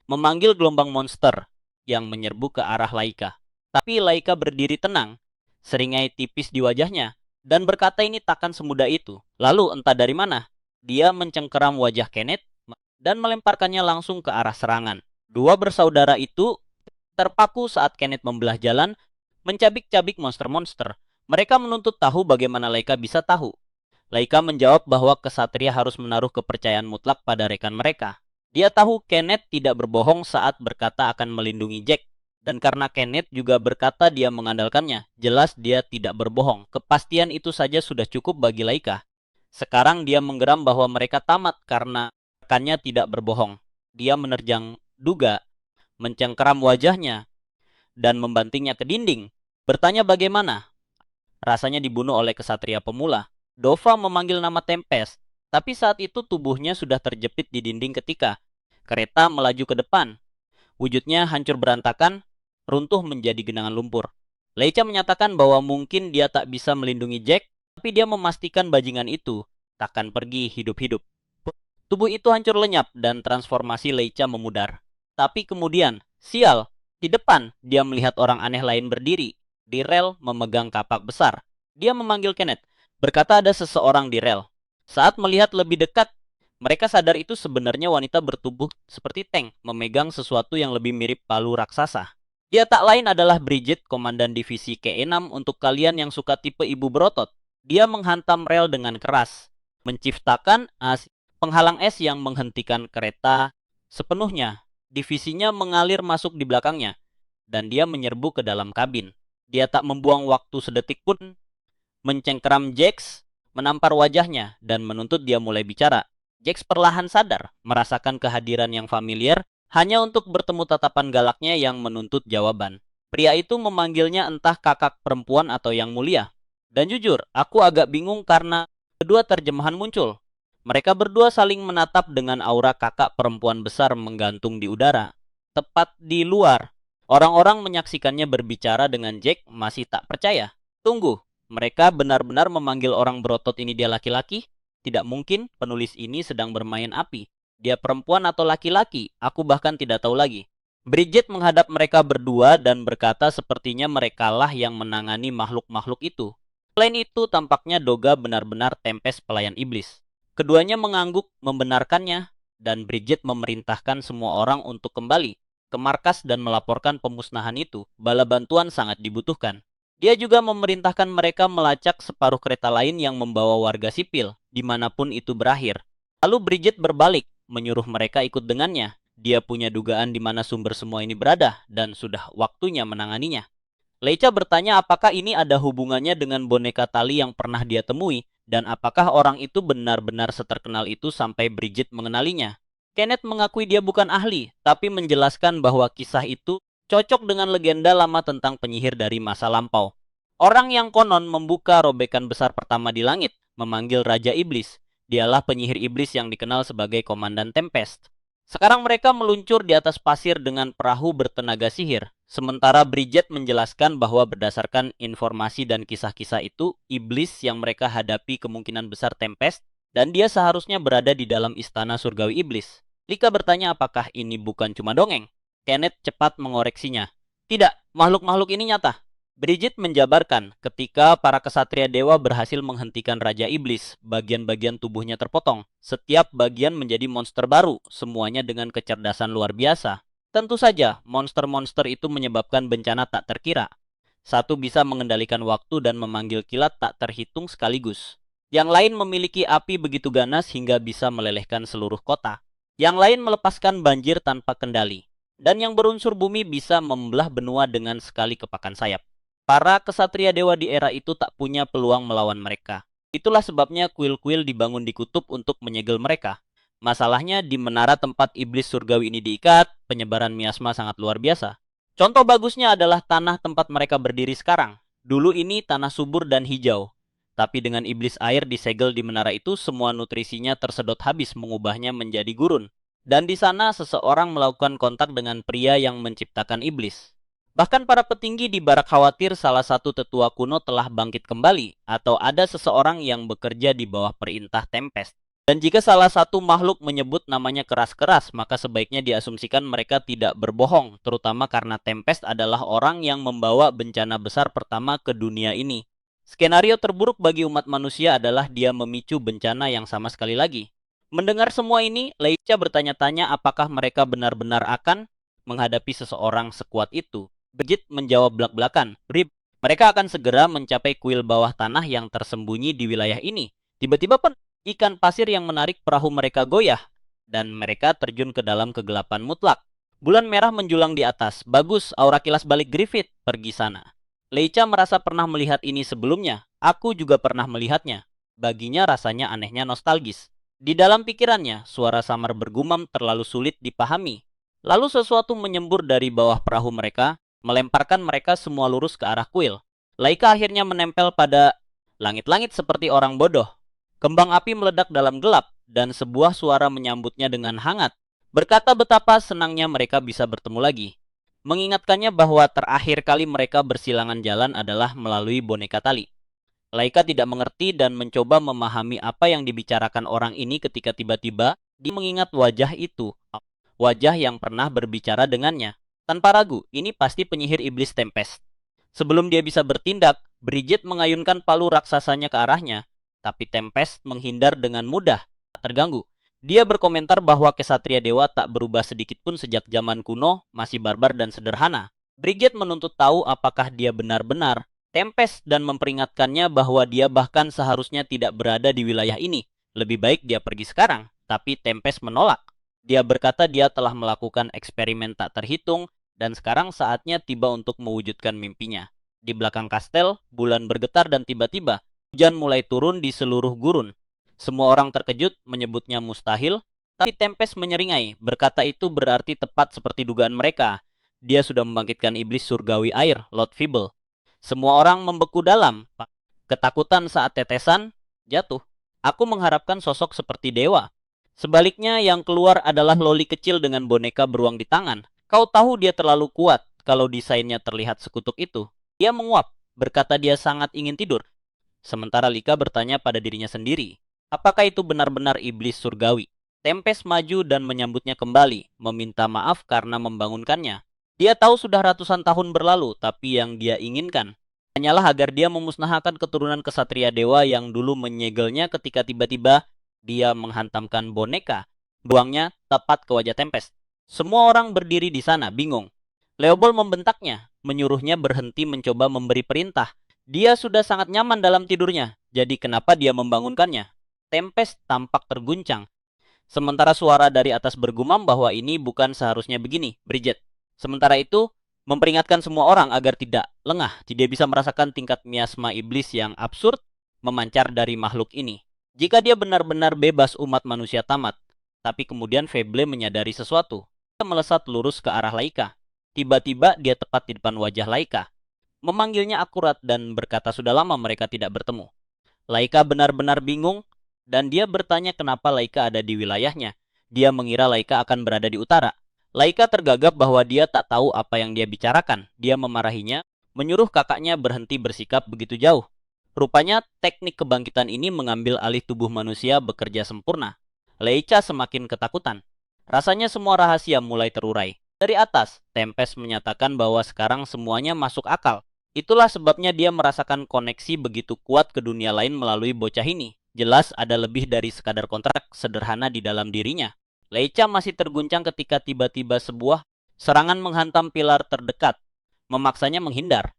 memanggil gelombang monster yang menyerbu ke arah Laika. Tapi Laika berdiri tenang, seringai tipis di wajahnya, dan berkata ini takkan semudah itu. Lalu entah dari mana, dia mencengkeram wajah Kenneth dan melemparkannya langsung ke arah serangan. Dua bersaudara itu terpaku saat Kenneth membelah jalan, mencabik-cabik monster-monster. Mereka menuntut tahu bagaimana Laika bisa tahu. Laika menjawab bahwa kesatria harus menaruh kepercayaan mutlak pada rekan mereka. Dia tahu Kenneth tidak berbohong saat berkata akan melindungi Jack. Dan karena Kenneth juga berkata dia mengandalkannya, jelas dia tidak berbohong. Kepastian itu saja sudah cukup bagi Laika. Sekarang dia menggeram bahwa mereka tamat karena rekannya tidak berbohong. Dia menerjang Duga, mencengkeram wajahnya, dan membantingnya ke dinding. Bertanya bagaimana rasanya dibunuh oleh kesatria pemula. Dova memanggil nama Tempest, tapi saat itu tubuhnya sudah terjepit di dinding ketika kereta melaju ke depan. Wujudnya hancur berantakan, runtuh menjadi genangan lumpur. Leica menyatakan bahwa mungkin dia tak bisa melindungi Jack, tapi dia memastikan bajingan itu takkan pergi hidup-hidup. Tubuh itu hancur lenyap dan transformasi Leica memudar. Tapi kemudian, sial, di depan dia melihat orang aneh lain berdiri di rel memegang kapak besar. Dia memanggil Kenneth, berkata ada seseorang di rel. Saat melihat lebih dekat, mereka sadar itu sebenarnya wanita bertubuh seperti tank, memegang sesuatu yang lebih mirip palu raksasa. Dia tak lain adalah Bridget, komandan divisi K6 untuk kalian yang suka tipe ibu berotot. Dia menghantam rel dengan keras, menciptakan penghalang es yang menghentikan kereta sepenuhnya. Divisinya mengalir masuk di belakangnya, dan dia menyerbu ke dalam kabin. Dia tak membuang waktu sedetik pun, mencengkeram Jax, menampar wajahnya, dan menuntut dia mulai bicara. Jax perlahan sadar, merasakan kehadiran yang familiar, hanya untuk bertemu tatapan galaknya yang menuntut jawaban. Pria itu memanggilnya entah kakak perempuan atau yang mulia. Dan jujur, aku agak bingung karena kedua terjemahan muncul. Mereka berdua saling menatap dengan aura kakak perempuan besar menggantung di udara. Tepat di luar, orang-orang menyaksikannya berbicara dengan Jack masih tak percaya. Tunggu, mereka benar-benar memanggil orang berotot ini dia laki-laki? Tidak mungkin, penulis ini sedang bermain api. Dia perempuan atau laki-laki? Aku bahkan tidak tahu lagi. Bridget menghadap mereka berdua dan berkata sepertinya merekalah yang menangani makhluk-makhluk itu. Selain itu, tampaknya Doga benar-benar Tempest pelayan iblis. Keduanya mengangguk membenarkannya, dan Bridget memerintahkan semua orang untuk kembali ke markas dan melaporkan pemusnahan itu. Bala bantuan sangat dibutuhkan. Dia juga memerintahkan mereka melacak separuh kereta lain yang membawa warga sipil, dimanapun itu berakhir. Lalu Bridget berbalik, menyuruh mereka ikut dengannya. Dia punya dugaan di mana sumber semua ini berada, dan sudah waktunya menanganinya. Leica bertanya apakah ini ada hubungannya dengan boneka tali yang pernah dia temui, dan apakah orang itu benar-benar seterkenal itu sampai Bridget mengenalinya. Kenneth mengakui dia bukan ahli, tapi menjelaskan bahwa kisah itu cocok dengan legenda lama tentang penyihir dari masa lampau. Orang yang konon membuka robekan besar pertama di langit, memanggil Raja Iblis. Dialah penyihir iblis yang dikenal sebagai Komandan Tempest. Sekarang mereka meluncur di atas pasir dengan perahu bertenaga sihir. Sementara Bridget menjelaskan bahwa berdasarkan informasi dan kisah-kisah itu, iblis yang mereka hadapi kemungkinan besar Tempest, dan dia seharusnya berada di dalam istana surgawi iblis. Lika bertanya apakah ini bukan cuma dongeng. Kenneth cepat mengoreksinya. Tidak, makhluk-makhluk ini nyata. Bridget menjabarkan ketika para kesatria dewa berhasil menghentikan Raja Iblis, bagian-bagian tubuhnya terpotong. Setiap bagian menjadi monster baru, semuanya dengan kecerdasan luar biasa. Tentu saja, monster-monster itu menyebabkan bencana tak terkira. Satu bisa mengendalikan waktu dan memanggil kilat tak terhitung sekaligus. Yang lain memiliki api begitu ganas hingga bisa melelehkan seluruh kota. Yang lain melepaskan banjir tanpa kendali. Dan yang berunsur bumi bisa membelah benua dengan sekali kepakan sayap. Para kesatria dewa di era itu tak punya peluang melawan mereka. Itulah sebabnya kuil-kuil dibangun di kutub untuk menyegel mereka. Masalahnya di menara tempat iblis surgawi ini diikat, penyebaran miasma sangat luar biasa. Contoh bagusnya adalah tanah tempat mereka berdiri sekarang. Dulu ini tanah subur dan hijau. Tapi dengan iblis air disegel di menara itu, semua nutrisinya tersedot habis mengubahnya menjadi gurun. Dan di sana seseorang melakukan kontak dengan pria yang menciptakan iblis. Bahkan para petinggi di barak khawatir salah satu tetua kuno telah bangkit kembali atau ada seseorang yang bekerja di bawah perintah Tempest. Dan jika salah satu makhluk menyebut namanya keras-keras, maka sebaiknya diasumsikan mereka tidak berbohong, terutama karena Tempest adalah orang yang membawa bencana besar pertama ke dunia ini. Skenario terburuk bagi umat manusia adalah dia memicu bencana yang sama sekali lagi. Mendengar semua ini, Leica bertanya-tanya apakah mereka benar-benar akan menghadapi seseorang sekuat itu. Bridget menjawab belak-belakan, "Rib, mereka akan segera mencapai kuil bawah tanah yang tersembunyi di wilayah ini." Tiba-tiba ikan pasir yang menarik perahu mereka goyah, dan mereka terjun ke dalam kegelapan mutlak. Bulan merah menjulang di atas. Bagus, aura kilas balik Griffith, pergi sana. Leica merasa pernah melihat ini sebelumnya. Aku juga pernah melihatnya. Baginya rasanya anehnya nostalgis. Di dalam pikirannya, suara samar bergumam terlalu sulit dipahami. Lalu sesuatu menyembur dari bawah perahu mereka, melemparkan mereka semua lurus ke arah kuil. Laika akhirnya menempel pada langit-langit seperti orang bodoh. Kembang api meledak dalam gelap, dan sebuah suara menyambutnya dengan hangat. Berkata betapa senangnya mereka bisa bertemu lagi. Mengingatkannya bahwa terakhir kali mereka bersilangan jalan adalah melalui boneka tali. Laika tidak mengerti dan mencoba memahami apa yang dibicarakan orang ini ketika tiba-tiba dia mengingat wajah itu. Wajah yang pernah berbicara dengannya. Tanpa ragu, ini pasti penyihir iblis Tempest. Sebelum dia bisa bertindak, Bridget mengayunkan palu raksasanya ke arahnya, tapi Tempest menghindar dengan mudah, tak terganggu. Dia berkomentar bahwa kesatria dewa tak berubah sedikit pun sejak zaman kuno, masih barbar dan sederhana. Bridget menuntut tahu apakah dia benar-benar Tempest dan memperingatkannya bahwa dia bahkan seharusnya tidak berada di wilayah ini. Lebih baik dia pergi sekarang, tapi Tempest menolak. Dia berkata dia telah melakukan eksperimen tak terhitung, dan sekarang saatnya tiba untuk mewujudkan mimpinya. Di belakang kastel, bulan bergetar dan tiba-tiba, hujan mulai turun di seluruh gurun. Semua orang terkejut menyebutnya mustahil, tapi Tempest menyeringai, berkata itu berarti tepat seperti dugaan mereka. Dia sudah membangkitkan iblis surgawi air, Lord Feeble. Semua orang membeku dalam, ketakutan saat tetesan jatuh. Aku mengharapkan sosok seperti dewa. Sebaliknya yang keluar adalah loli kecil dengan boneka beruang di tangan. Kau tahu dia terlalu kuat kalau desainnya terlihat sekutuk itu. Dia menguap, berkata dia sangat ingin tidur. Sementara Lika bertanya pada dirinya sendiri, apakah itu benar-benar iblis surgawi? Tempest maju dan menyambutnya kembali, meminta maaf karena membangunkannya. Dia tahu sudah ratusan tahun berlalu, tapi yang dia inginkan Hanyalah agar dia memusnahkan keturunan kesatria dewa yang dulu menyegelnya ketika tiba-tiba dia menghantamkan boneka, buangnya tepat ke wajah Tempest. Semua orang berdiri di sana, bingung. Leopold membentaknya, menyuruhnya berhenti mencoba memberi perintah. Dia sudah sangat nyaman dalam tidurnya, jadi kenapa dia membangunkannya? Tempest tampak terguncang. Sementara suara dari atas bergumam bahwa ini bukan seharusnya begini, Bridget. Sementara itu, memperingatkan semua orang agar tidak lengah. Dia bisa merasakan tingkat miasma iblis yang absurd memancar dari makhluk ini. Jika dia benar-benar bebas umat manusia tamat, tapi kemudian Fable menyadari sesuatu. Dia melesat lurus ke arah Laika. Tiba-tiba dia tepat di depan wajah Laika. Memanggilnya akurat dan berkata sudah lama mereka tidak bertemu. Laika benar-benar bingung dan dia bertanya kenapa Laika ada di wilayahnya. Dia mengira Laika akan berada di utara. Laika tergagap bahwa dia tak tahu apa yang dia bicarakan. Dia memarahinya, menyuruh kakaknya berhenti bersikap begitu jauh. Rupanya teknik kebangkitan ini mengambil alih tubuh manusia bekerja sempurna. Leica semakin ketakutan. Rasanya semua rahasia mulai terurai. Dari atas, Tempest menyatakan bahwa sekarang semuanya masuk akal. Itulah sebabnya dia merasakan koneksi begitu kuat ke dunia lain melalui bocah ini. Jelas ada lebih dari sekadar kontrak sederhana di dalam dirinya. Leica masih terguncang ketika tiba-tiba sebuah serangan menghantam pilar terdekat, memaksanya menghindar.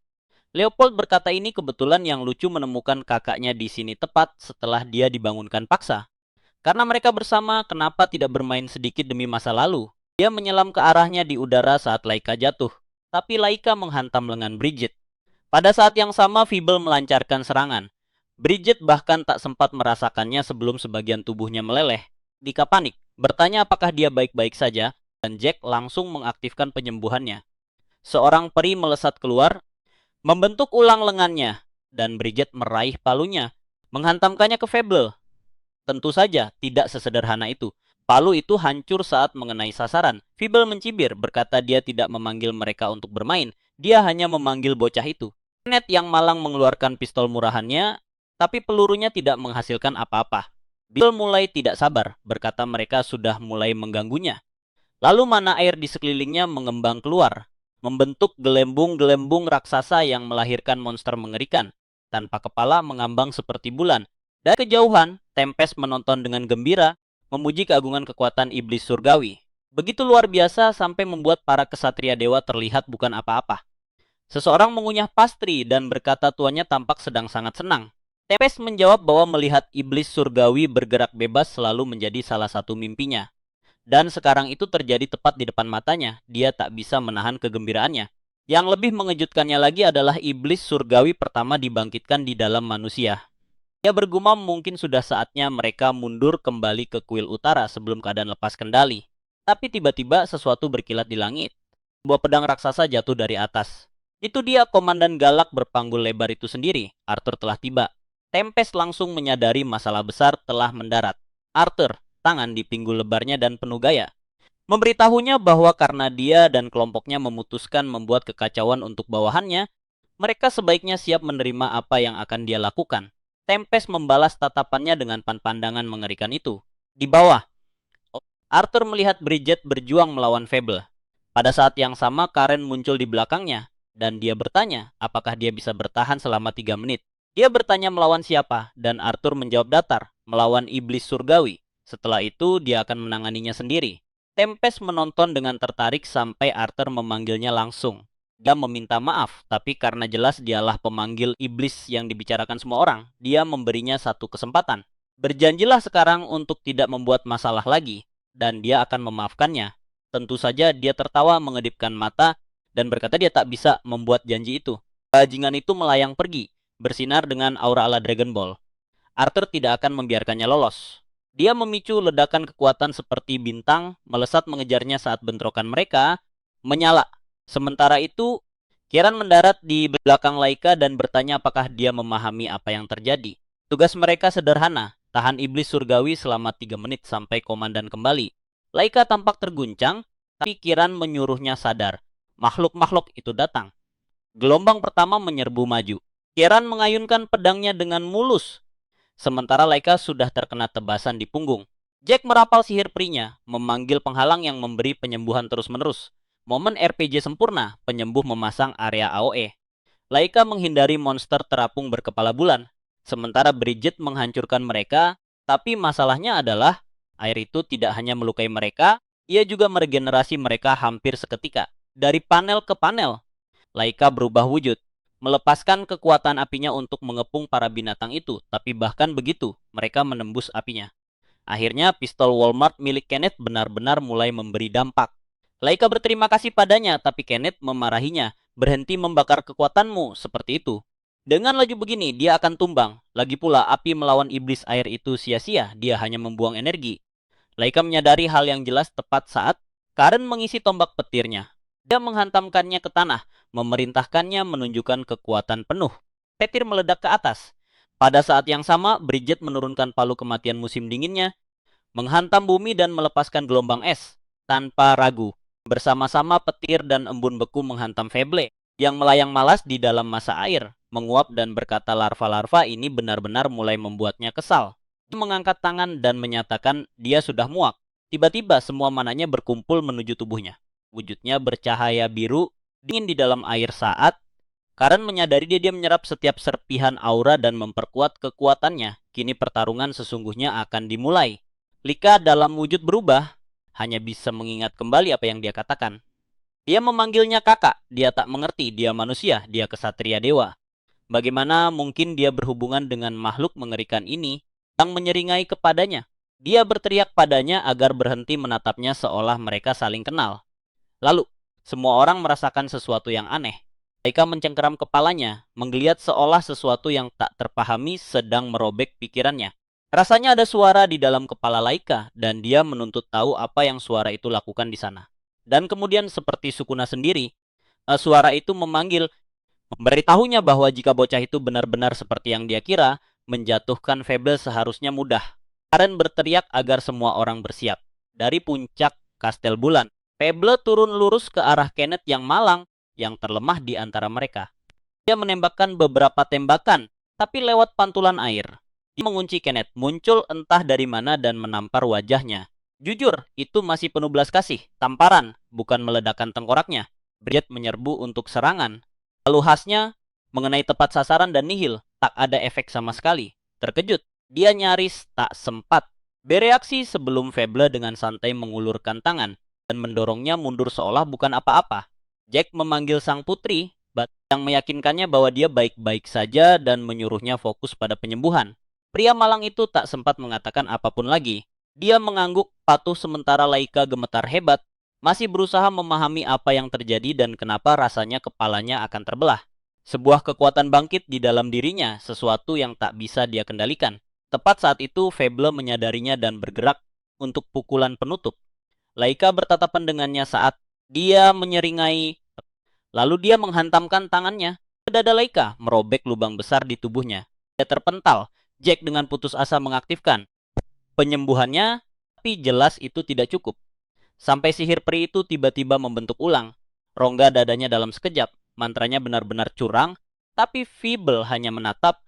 Leopold berkata ini kebetulan yang lucu menemukan kakaknya di sini tepat setelah dia dibangunkan paksa. Karena mereka bersama, kenapa tidak bermain sedikit demi masa lalu? Dia menyelam ke arahnya di udara saat Laika jatuh, tapi Laika menghantam lengan Bridget. Pada saat yang sama, Fable melancarkan serangan. Bridget bahkan tak sempat merasakannya sebelum sebagian tubuhnya meleleh. Dika panik, bertanya apakah dia baik-baik saja, dan Jack langsung mengaktifkan penyembuhannya. Seorang peri melesat keluar, membentuk ulang lengannya, dan Bridget meraih palunya, menghantamkannya ke Fable. Tentu saja, tidak sesederhana itu. Palu itu hancur saat mengenai sasaran. Fable mencibir, berkata dia tidak memanggil mereka untuk bermain, dia hanya memanggil bocah itu. Ned yang malang mengeluarkan pistol murahannya, tapi pelurunya tidak menghasilkan apa-apa. Bill mulai tidak sabar, berkata mereka sudah mulai mengganggunya. Lalu mana air di sekelilingnya mengembang keluar, membentuk gelembung-gelembung raksasa yang melahirkan monster mengerikan. Tanpa kepala mengambang seperti bulan. Dari kejauhan, Tempest menonton dengan gembira, memuji keagungan kekuatan iblis surgawi. Begitu luar biasa sampai membuat para kesatria dewa terlihat bukan apa-apa. Seseorang mengunyah pastry dan berkata tuannya tampak sedang sangat senang. Tempest menjawab bahwa melihat iblis surgawi bergerak bebas selalu menjadi salah satu mimpinya. Dan sekarang itu terjadi tepat di depan matanya, dia tak bisa menahan kegembiraannya. Yang lebih mengejutkannya lagi adalah iblis surgawi pertama dibangkitkan di dalam manusia. Dia bergumam mungkin sudah saatnya mereka mundur kembali ke kuil utara sebelum keadaan lepas kendali. Tapi tiba-tiba sesuatu berkilat di langit. Sebuah pedang raksasa jatuh dari atas. Itu dia komandan galak berpanggul lebar itu sendiri. Arthur telah tiba. Tempest langsung menyadari masalah besar telah mendarat. Arthur, tangan di pinggul lebarnya dan penuh gaya, memberitahunya bahwa karena dia dan kelompoknya memutuskan membuat kekacauan untuk bawahannya, mereka sebaiknya siap menerima apa yang akan dia lakukan. Tempest membalas tatapannya dengan pandangan mengerikan itu. Di bawah, Arthur melihat Bridget berjuang melawan Fable. Pada saat yang sama, Karen muncul di belakangnya, dan dia bertanya apakah dia bisa bertahan selama 3 menit. Dia bertanya melawan siapa, dan Arthur menjawab datar, melawan iblis surgawi. Setelah itu, dia akan menanganinya sendiri. Tempest menonton dengan tertarik sampai Arthur memanggilnya langsung. Dia meminta maaf, tapi karena jelas dialah pemanggil iblis yang dibicarakan semua orang, dia memberinya satu kesempatan. Berjanjilah sekarang untuk tidak membuat masalah lagi, dan dia akan memaafkannya. Tentu saja dia tertawa mengedipkan mata, dan berkata dia tak bisa membuat janji itu. Bajingan itu melayang pergi, bersinar dengan aura ala Dragon Ball. Arthur tidak akan membiarkannya lolos. Dia memicu ledakan kekuatan seperti bintang, melesat mengejarnya saat bentrokan mereka menyala. Sementara itu, Kieran mendarat di belakang Laika dan bertanya apakah dia memahami apa yang terjadi. Tugas mereka sederhana, tahan iblis surgawi selama 3 menit sampai komandan kembali. Laika tampak terguncang, tapi Kieran menyuruhnya sadar. Makhluk-makhluk itu datang. Gelombang pertama menyerbu maju. Kieran mengayunkan pedangnya dengan mulus, sementara Laika sudah terkena tebasan di punggung. Jack merapal sihir perinya, memanggil penghalang yang memberi penyembuhan terus-menerus. Momen RPG sempurna, penyembuh memasang area AOE. Laika menghindari monster terapung berkepala bulan, sementara Bridget menghancurkan mereka. Tapi masalahnya adalah air itu tidak hanya melukai mereka, ia juga meregenerasi mereka hampir seketika. Dari panel ke panel, Laika berubah wujud, melepaskan kekuatan apinya untuk mengepung para binatang itu. Tapi bahkan begitu, mereka menembus apinya. Akhirnya pistol Walmart milik Kenneth benar-benar mulai memberi dampak. Laika berterima kasih padanya, tapi Kenneth memarahinya. Berhenti membakar kekuatanmu, seperti itu. Dengan laju begini, dia akan tumbang. Lagi pula, api melawan iblis air itu sia-sia, dia hanya membuang energi. Laika menyadari hal yang jelas tepat saat Karen mengisi tombak petirnya. Dia menghantamkannya ke tanah, memerintahkannya menunjukkan kekuatan penuh. Petir meledak ke atas. Pada saat yang sama, Bridget menurunkan palu kematian musim dinginnya, menghantam bumi dan melepaskan gelombang es. Tanpa ragu, bersama-sama petir dan embun beku menghantam Fable, yang melayang malas di dalam masa air, menguap dan berkata larva-larva ini benar-benar mulai membuatnya kesal. Dia mengangkat tangan dan menyatakan dia sudah muak. Tiba-tiba semua mananya berkumpul menuju tubuhnya. Wujudnya bercahaya biru, dingin di dalam air saat Karen menyadari dia menyerap setiap serpihan aura dan memperkuat kekuatannya. Kini pertarungan sesungguhnya akan dimulai. Lika dalam wujud berubah, hanya bisa mengingat kembali apa yang dia katakan. Dia memanggilnya kakak, dia tak mengerti, dia manusia, dia kesatria dewa. Bagaimana mungkin dia berhubungan dengan makhluk mengerikan ini yang menyeringai kepadanya? Dia berteriak padanya agar berhenti menatapnya seolah mereka saling kenal. Lalu, semua orang merasakan sesuatu yang aneh. Laika mencengkeram kepalanya, menggeliat seolah sesuatu yang tak terpahami sedang merobek pikirannya. Rasanya ada suara di dalam kepala Laika, dan dia menuntut tahu apa yang suara itu lakukan di sana. Dan kemudian seperti Sukuna sendiri, suara itu memanggil, memberitahunya bahwa jika bocah itu benar-benar seperti yang dia kira, menjatuhkan Fable seharusnya mudah. Karen berteriak agar semua orang bersiap. Dari puncak Kastel Bulan, Fable turun lurus ke arah Kenneth yang malang, yang terlemah di antara mereka. Dia menembakkan beberapa tembakan, tapi lewat pantulan air. Dia mengunci Kenneth, muncul entah dari mana dan menampar wajahnya. Jujur, itu masih penuh belas kasih, tamparan, bukan meledakan tengkoraknya. Bridget menyerbu untuk serangan. Lalu khasnya, mengenai tepat sasaran dan nihil, tak ada efek sama sekali. Terkejut, dia nyaris tak sempat bereaksi sebelum Fable dengan santai mengulurkan tangan dan mendorongnya mundur seolah bukan apa-apa. Jack memanggil sang putri, yang meyakinkannya bahwa dia baik-baik saja dan menyuruhnya fokus pada penyembuhan. Pria malang itu tak sempat mengatakan apapun lagi. Dia mengangguk patuh sementara Laika gemetar hebat, masih berusaha memahami apa yang terjadi dan kenapa rasanya kepalanya akan terbelah. Sebuah kekuatan bangkit di dalam dirinya, sesuatu yang tak bisa dia kendalikan. Tepat saat itu, Fable menyadarinya dan bergerak untuk pukulan penutup. Laika bertatapan dengannya saat dia menyeringai. Lalu dia menghantamkan tangannya ke dada Laika, merobek lubang besar di tubuhnya. Dia terpental. Jack dengan putus asa mengaktifkan penyembuhannya, tapi jelas itu tidak cukup. Sampai sihir peri itu tiba-tiba membentuk ulang. Rongga dadanya dalam sekejap. Mantranya benar-benar curang, tapi Fable hanya menatap,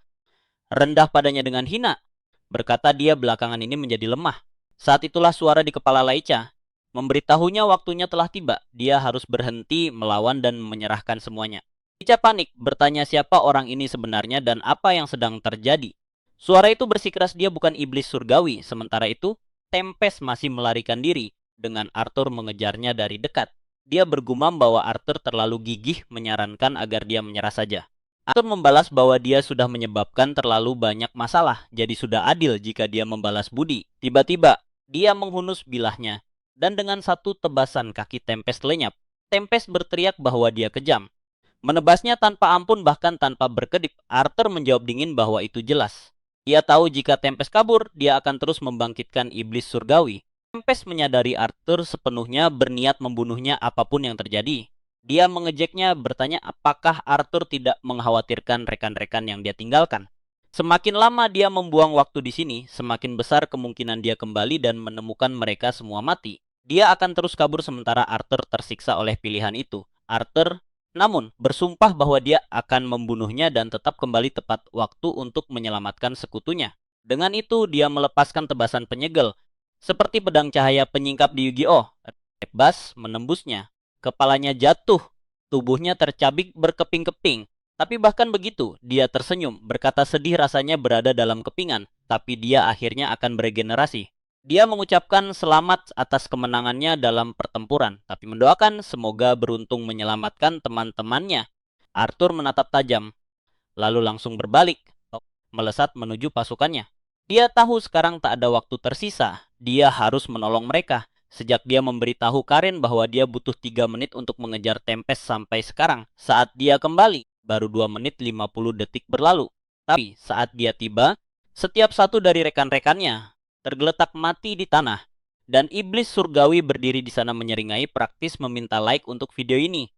rendah padanya dengan hina. Berkata dia belakangan ini menjadi lemah. Saat itulah suara di kepala Laika memberitahunya waktunya telah tiba. Dia harus berhenti melawan dan menyerahkan semuanya. Ica panik, bertanya siapa orang ini sebenarnya dan apa yang sedang terjadi. Suara itu bersikeras dia bukan iblis surgawi. Sementara itu, Tempest masih melarikan diri dengan Arthur mengejarnya dari dekat. Dia bergumam bahwa Arthur terlalu gigih menyarankan agar dia menyerah saja. Arthur membalas bahwa dia sudah menyebabkan terlalu banyak masalah, jadi sudah adil jika dia membalas budi. Tiba-tiba, dia menghunus bilahnya. Dan dengan satu tebasan kaki Tempest lenyap. Tempest berteriak bahwa dia kejam. Menebasnya tanpa ampun bahkan tanpa berkedip. Arthur menjawab dingin bahwa itu jelas. Dia tahu jika Tempest kabur, dia akan terus membangkitkan iblis surgawi. Tempest menyadari Arthur sepenuhnya berniat membunuhnya apapun yang terjadi. Dia mengejeknya bertanya apakah Arthur tidak mengkhawatirkan rekan-rekan yang dia tinggalkan. Semakin lama dia membuang waktu di sini, semakin besar kemungkinan dia kembali dan menemukan mereka semua mati. Dia akan terus kabur sementara Arthur tersiksa oleh pilihan itu. Arthur, namun, bersumpah bahwa dia akan membunuhnya dan tetap kembali tepat waktu untuk menyelamatkan sekutunya. Dengan itu, dia melepaskan tebasan penyegel. Seperti pedang cahaya penyingkap di Yu-Gi-Oh! Bass menembusnya. Kepalanya jatuh. Tubuhnya tercabik berkeping-keping. Tapi bahkan begitu, dia tersenyum, berkata sedih rasanya berada dalam kepingan, tapi dia akhirnya akan beregenerasi. Dia mengucapkan selamat atas kemenangannya dalam pertempuran, tapi mendoakan semoga beruntung menyelamatkan teman-temannya. Arthur menatap tajam, lalu langsung berbalik, melesat menuju pasukannya. Dia tahu sekarang tak ada waktu tersisa, dia harus menolong mereka. Sejak dia memberitahu Karen bahwa dia butuh 3 menit untuk mengejar Tempest sampai sekarang, saat dia kembali, baru 2 menit 50 detik berlalu. Tapi saat dia tiba, setiap satu dari rekan-rekannya tergeletak mati di tanah. Dan iblis surgawi berdiri di sana menyeringai, praktis meminta like untuk video ini.